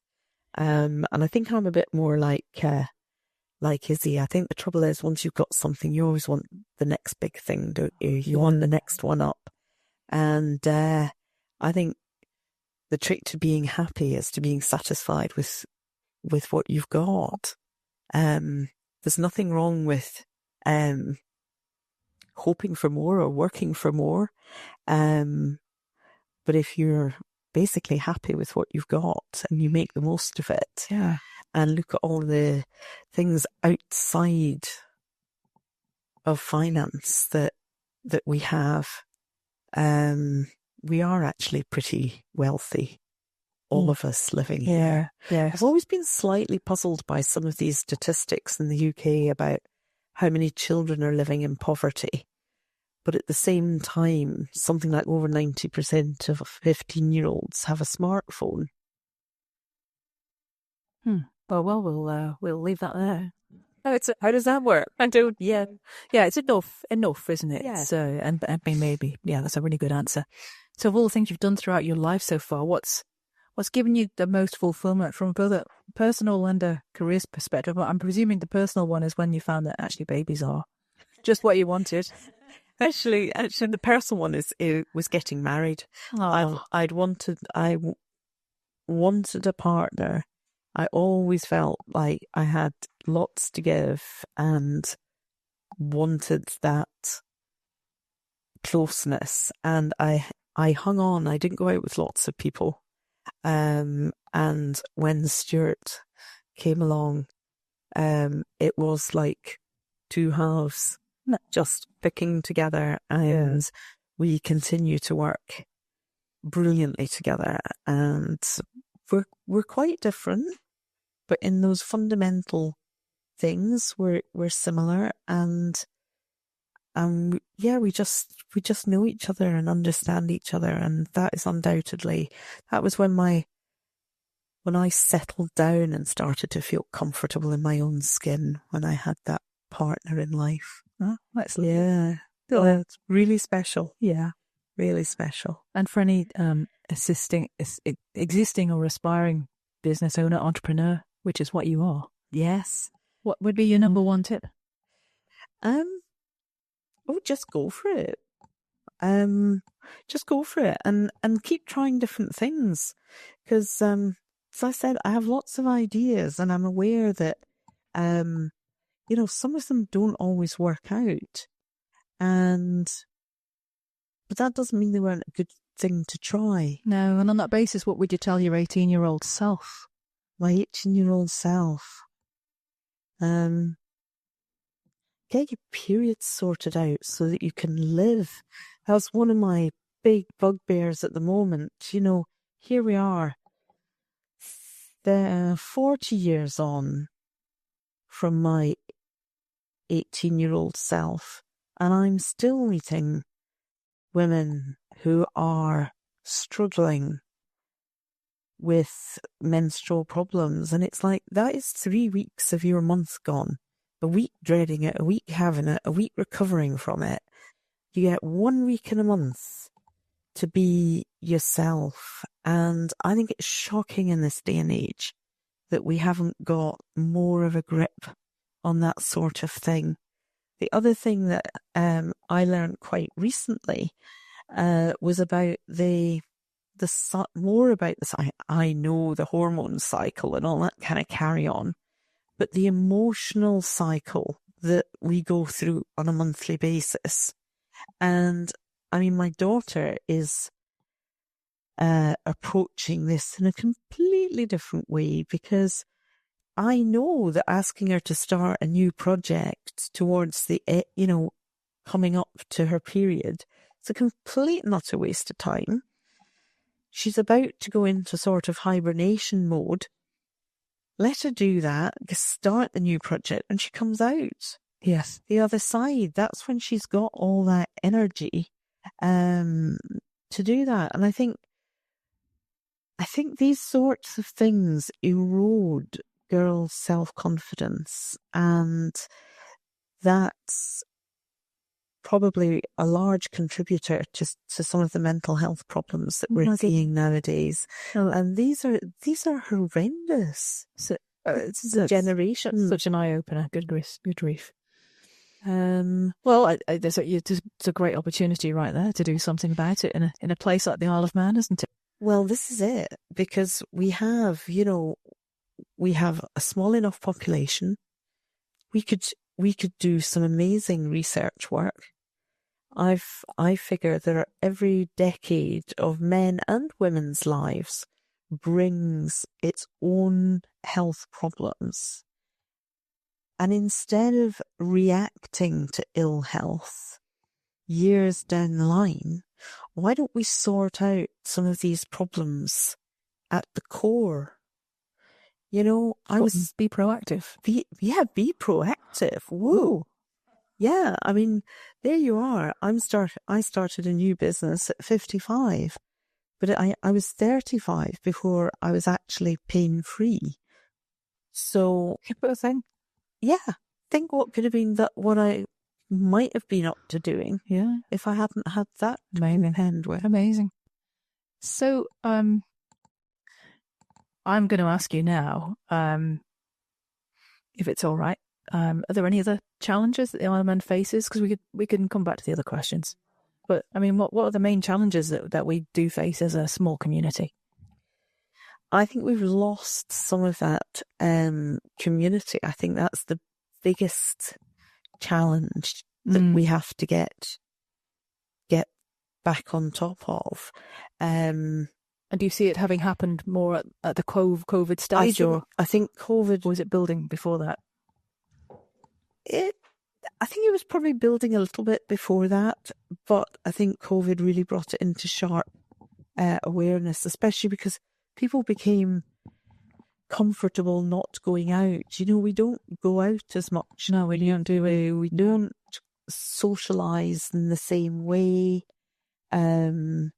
Speaker 1: And I think I'm a bit more like Izzy. I think the trouble is, once you've got something, you always want the next big thing, don't you? You want the next one up. And I think the trick to being happy is to being satisfied with what you've got. There's nothing wrong with hoping for more or working for more. But if you're basically happy with what you've got and you make the most of it, and look at all the things outside of finance that we have, we are actually pretty wealthy, all of us living here.
Speaker 2: Yeah.
Speaker 1: I've always been slightly puzzled by some of these statistics in the UK about how many children are living in poverty. But at the same time, something like over 90% of 15-year-olds have a smartphone.
Speaker 2: Well, we'll leave that there.
Speaker 1: How does that work? I don't.
Speaker 2: Yeah, it's enough, isn't it?
Speaker 1: Yeah.
Speaker 2: So, and I mean, maybe, that's a really good answer. So, of all the things you've done throughout your life so far, what's given you the most fulfillment from both a personal and a career perspective? I'm presuming the personal one is when you found that actually babies are just what you wanted.
Speaker 1: Actually, the personal one was getting married.
Speaker 2: Oh.
Speaker 1: I wanted a partner. I always felt like I had lots to give and wanted that closeness. And I hung on. I didn't go out with lots of people. And when Stuart came along, it was like two halves just picking together, and we continue to work brilliantly together. And we're quite different, but in those fundamental things we're similar, and we just know each other and understand each other, and that is undoubtedly, that was when I settled down and started to feel comfortable in my own skin, when I had that partner in life.
Speaker 2: Oh, that's
Speaker 1: It's really special.
Speaker 2: Yeah,
Speaker 1: really special.
Speaker 2: And for any existing or aspiring business owner, entrepreneur, which is what you are,
Speaker 1: yes,
Speaker 2: what would be your number one tip?
Speaker 1: Just go for it. Just go for it, and keep trying different things, because as I said, I have lots of ideas, and I'm aware that some of them don't always work out, but that doesn't mean they weren't a good thing to try.
Speaker 2: No, and on that basis, what would you tell your 18-year-old self?
Speaker 1: My 18-year-old self, get your periods sorted out so that you can live. That's one of my big bugbears at the moment. Here we are, 40 years on from my 18-year-old self, and I'm still meeting women who are struggling with menstrual problems, and it's like, that is 3 weeks of your month gone. A week dreading it, a week having it, a week recovering from it. You get 1 week in a month to be yourself, and I think it's shocking in this day and age that we haven't got more of a grip on that sort of thing. The other thing that I learned quite recently was about more about this. I know the hormone cycle and all that kind of carry on, but the emotional cycle that we go through on a monthly basis. And I mean, my daughter is approaching this in a completely different way, because I know that asking her to start a new project towards the, coming up to her period, it's a complete and utter waste of time. She's about to go into sort of hibernation mode. Let her do that, start the new project, and she comes out.
Speaker 2: Yes.
Speaker 1: The other side, that's when she's got all that energy to do that. And I think these sorts of things erode girls' self-confidence, and that's probably a large contributor to some of the mental health problems that we're seeing nowadays. And these are horrendous.
Speaker 2: So,
Speaker 1: it's a generation.
Speaker 2: Such an eye-opener. Good grief. Well, there's a great opportunity right there to do something about it in a place like the Isle of Man, isn't it?
Speaker 1: Well, this is it, because we have a small enough population. We could do some amazing research work. I figure that every decade of men and women's lives brings its own health problems. And instead of reacting to ill health years down the line, why don't we sort out some of these problems at the core? Be
Speaker 2: proactive.
Speaker 1: Be proactive. Whoa. Yeah, I mean, there you are. I started a new business at 55, but I was 35 before I was actually pain-free. So, think what could have been what I might have been up to doing if I hadn't had that to contend with.
Speaker 2: Amazing. So, I'm going to ask you now, if it's all right. Are there any other challenges that the Isle of Man faces? Because we can come back to the other questions. But I mean, what are the main challenges that we do face as a small community?
Speaker 1: I think we've lost some of that community. I think that's the biggest challenge that we have to get back on top of.
Speaker 2: And do you see it having happened more at the COVID stage,
Speaker 1: I think COVID,
Speaker 2: or was it building before that?
Speaker 1: I think it was probably building a little bit before that, but I think COVID really brought it into sharp awareness, especially because people became comfortable not going out. We don't go out as much.
Speaker 2: No, we don't do it.
Speaker 1: We don't socialise in the same way. And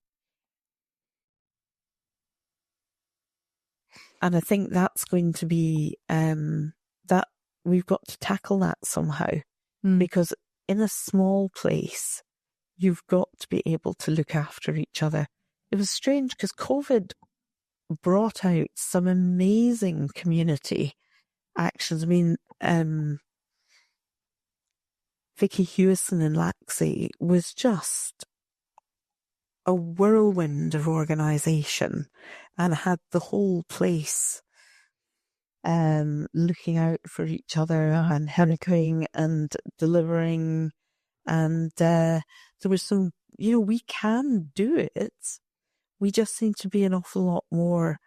Speaker 1: I think that's going to be that we've got to tackle that somehow, because in a small place, you've got to be able to look after each other. It was strange because COVID brought out some amazing community actions. I mean, Vicky Hewison in Laxey was just a whirlwind of organisation and had the whole place looking out for each other and helping and delivering. And there was some, we can do it. We just need to be an awful lot more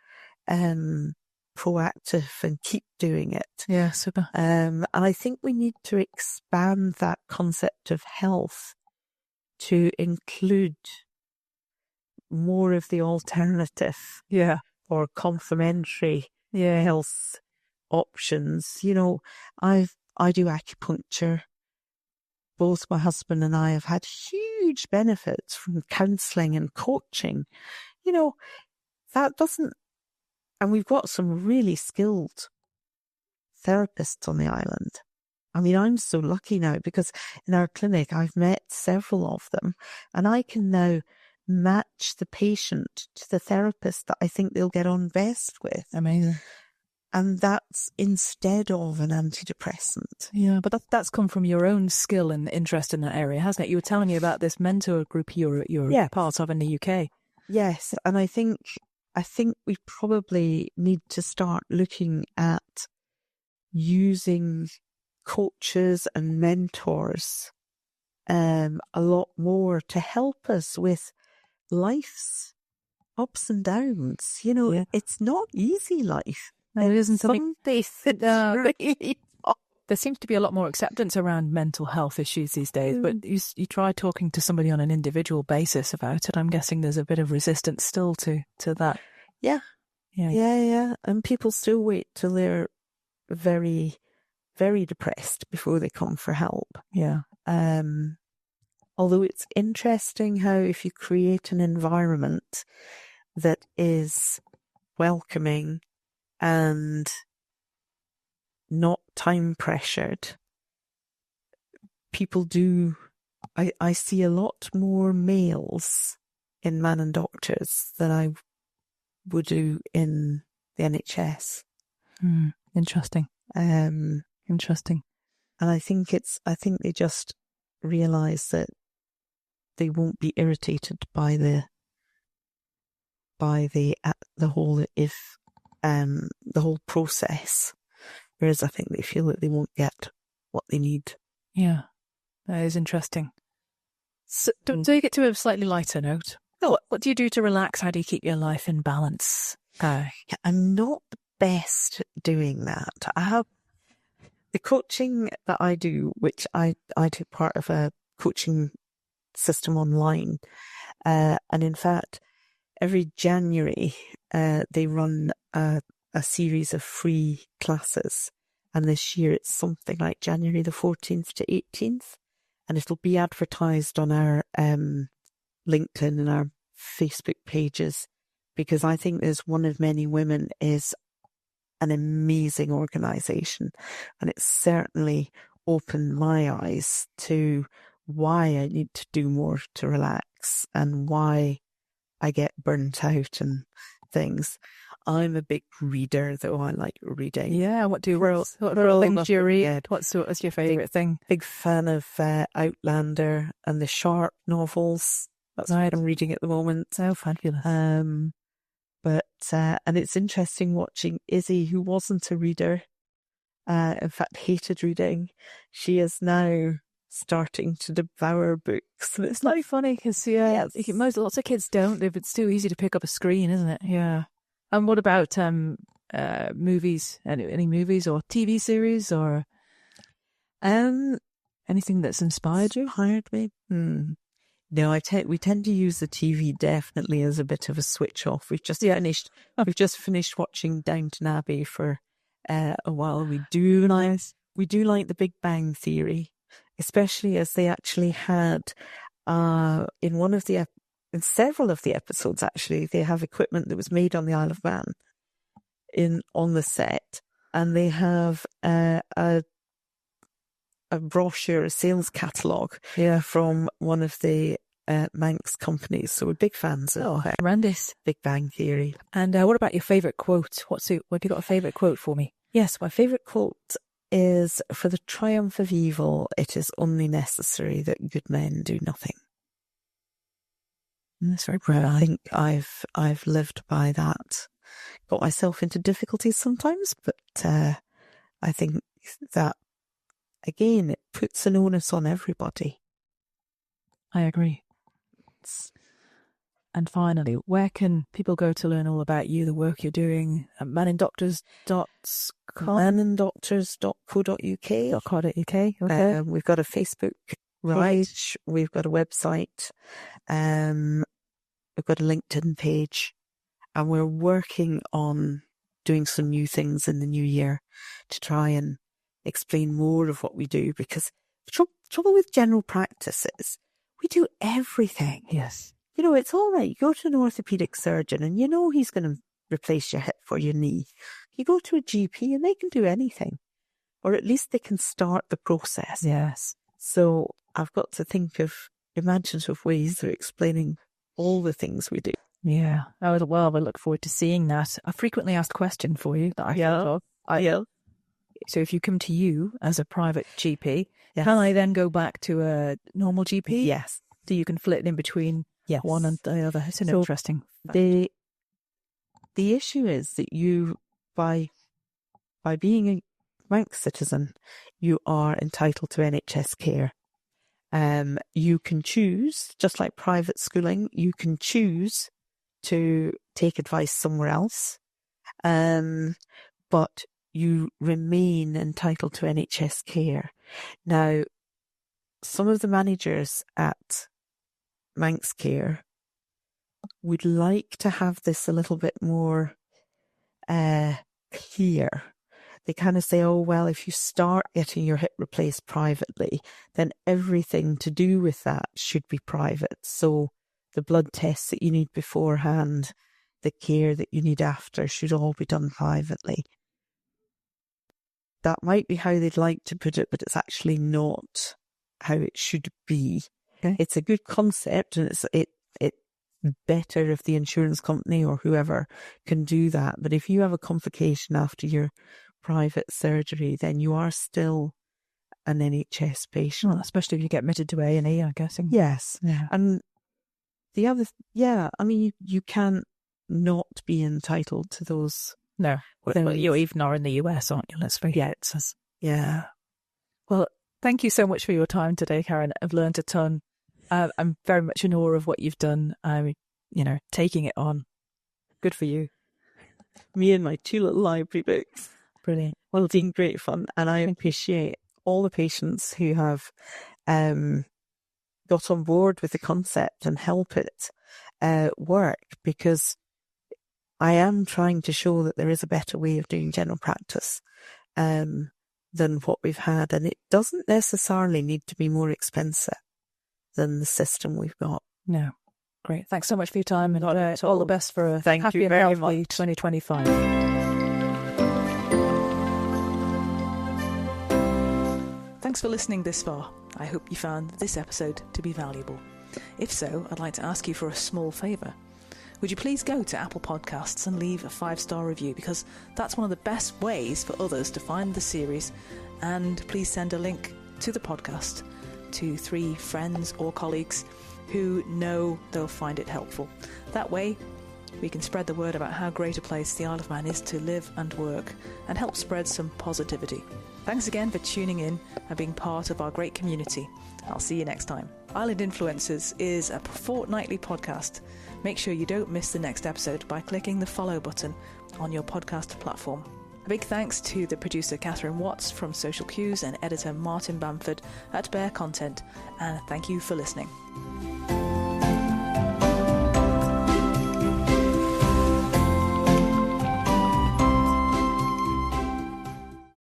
Speaker 1: proactive and keep doing it.
Speaker 2: Yeah, super.
Speaker 1: And I think we need to expand that concept of health to include more of the alternative or complementary health options. I do acupuncture. Both my husband and I have had huge benefits from counselling and coaching. That doesn't, and we've got some really skilled therapists on the island. I mean, I'm so lucky now because in our clinic, I've met several of them, and I can now match the patient to the therapist that I think they'll get on best with.
Speaker 2: Amazing.
Speaker 1: And that's instead of an antidepressant.
Speaker 2: Yeah, but that's come from your own skill and interest in that area, hasn't it? You were telling me about this mentor group you're part of in the UK.
Speaker 1: Yes, and I think we probably need to start looking at using coaches and mentors a lot more to help us with life's ups and downs. You know, it's not easy life.
Speaker 2: No, it isn't.
Speaker 1: Some days it's really tough.
Speaker 2: There seems to be a lot more acceptance around mental health issues these days, but you try talking to somebody on an individual basis about it. I'm guessing there's a bit of resistance still to that.
Speaker 1: Yeah. And people still wait till they're very, very depressed before they come for help.
Speaker 2: Yeah.
Speaker 1: Although it's interesting how if you create an environment that is welcoming and not time pressured, people do. I see a lot more males in Mannin Doctors than I would do in the NHS.
Speaker 2: Interesting. Interesting.
Speaker 1: And I think they just realise that they won't be irritated by the whole process. Whereas I think they feel that they won't get what they need.
Speaker 2: Yeah, that is interesting. So, do you get to a slightly lighter note? What do you do to relax? How do you keep your life in balance?
Speaker 1: I'm not the best doing that. I have the coaching that I do, which I do part of a coaching system online. And in fact, every January, they run a series of free classes. And this year it's something like January the 14th to 18th. And it'll be advertised on our LinkedIn and our Facebook pages, because I think there's One of Many Women is an amazing organisation. And it's certainly opened my eyes to why I need to do more to relax and why I get burnt out and things. I'm a big reader, though. I like reading.
Speaker 2: Yeah, what things do you read? What's your favourite thing?
Speaker 1: Big fan of Outlander and the Sharp novels. That's what I'm reading at the moment.
Speaker 2: Oh, fabulous.
Speaker 1: And it's interesting watching Izzy, who wasn't a reader, in fact hated reading. She is now starting to devour books. And it's
Speaker 2: like funny because lots of kids don't. It's too easy to pick up a screen, isn't it? Yeah. And what about movies? Any movies or TV series or anything that's inspired you?
Speaker 1: Inspired me? No, we tend to use the TV definitely as a bit of a switch off. We've just finished watching Downton Abbey for a while. We do like The Big Bang Theory, especially as they actually had in several of the episodes, actually, they have equipment that was made on the Isle of Man on the set, and they have a brochure, a sales catalogue from one of the Manx companies. So we're big fans of
Speaker 2: horrendous
Speaker 1: Big Bang Theory.
Speaker 2: And what about your favourite quote? Have you got a favourite quote for me?
Speaker 1: Yes, my favourite quote is, "For the triumph of evil, it is only necessary that good men do nothing."
Speaker 2: And that's very brave.
Speaker 1: I think I've lived by that. Got myself into difficulties sometimes, but I think that, again, it puts an onus on everybody.
Speaker 2: I agree. And finally, where can people go to learn all about you, the work you're doing? ManninDoctors.com?
Speaker 1: ManninDoctors.co.uk.
Speaker 2: Okay.
Speaker 1: We've got a Facebook page. We've got a website. We've got a LinkedIn page. And we're working on doing some new things in the new year to try and explain more of what we do, because the trouble with general practice is we do everything.
Speaker 2: Yes.
Speaker 1: You know, it's all right. You go to an orthopaedic surgeon and you know he's going to replace your hip or your knee. You go to a GP and they can do anything, or at least they can start the process.
Speaker 2: Yes.
Speaker 1: So I've got to think of imaginative ways of explaining all the things we do.
Speaker 2: Yeah. I look forward to seeing that. A frequently asked question for you that I thought of. So if you come to you as a private GP, can I then go back to a normal GP?
Speaker 1: Yes.
Speaker 2: So you can flit in between one and the other. It's an interesting fact.
Speaker 1: The issue is that you, by being a Manx citizen, you are entitled to NHS care. You can choose, just like private schooling, you can choose to take advice somewhere else, but you remain entitled to NHS care. Now, some of the managers at Manx Care would like to have this a little bit more clear. They kind of say, oh, well, if you start getting your hip replaced privately, then everything to do with that should be private. So the blood tests that you need beforehand, the care that you need after should all be done privately. That might be how they'd like to put it, but it's actually not how it should be.
Speaker 2: Okay.
Speaker 1: It's a good concept, and it's better if the insurance company or whoever can do that. But if you have a complication after your private surgery, then you are still an NHS patient.
Speaker 2: Well, especially if you get admitted to A&E, I'm guessing.
Speaker 1: Yes.
Speaker 2: Yeah.
Speaker 1: And the other, I mean, you can't not be entitled to those.
Speaker 2: No. Well, you even are in the US, aren't you? Let's face it.
Speaker 1: Yeah.
Speaker 2: Well, thank you so much for your time today, Karen. I've learned a ton. I'm very much in awe of what you've done. Taking it on. Good for you.
Speaker 1: Me and my 2 little library books.
Speaker 2: Brilliant.
Speaker 1: Well, it's been great fun, and I appreciate all the patients who have got on board with the concept and help it work, because I am trying to show that there is a better way of doing general practice than what we've had, and it doesn't necessarily need to be more expensive than the system we've got.
Speaker 2: No. Great. Thanks so much for your time, and all the best for a
Speaker 1: Thank
Speaker 2: happy
Speaker 1: you
Speaker 2: and
Speaker 1: very
Speaker 2: healthy
Speaker 1: much.
Speaker 2: 2025. Thanks for listening this far. I hope you found this episode to be valuable. If so, I'd like to ask you for a small favour. Would you please go to Apple Podcasts and leave a 5-star review, because that's one of the best ways for others to find the series, and please send a link to the podcast to 3 friends or colleagues who know they'll find it helpful. That way, we can spread the word about how great a place the Isle of Man is to live and work, and help spread some positivity. Thanks again for tuning in and being part of our great community. I'll see you next time. Island Influencers is a fortnightly podcast. Make sure you don't miss the next episode by clicking the follow button on your podcast platform. A big thanks to the producer Catherine Watts from Social Cues and editor Martin Bamford at Bear Content, and thank you for listening.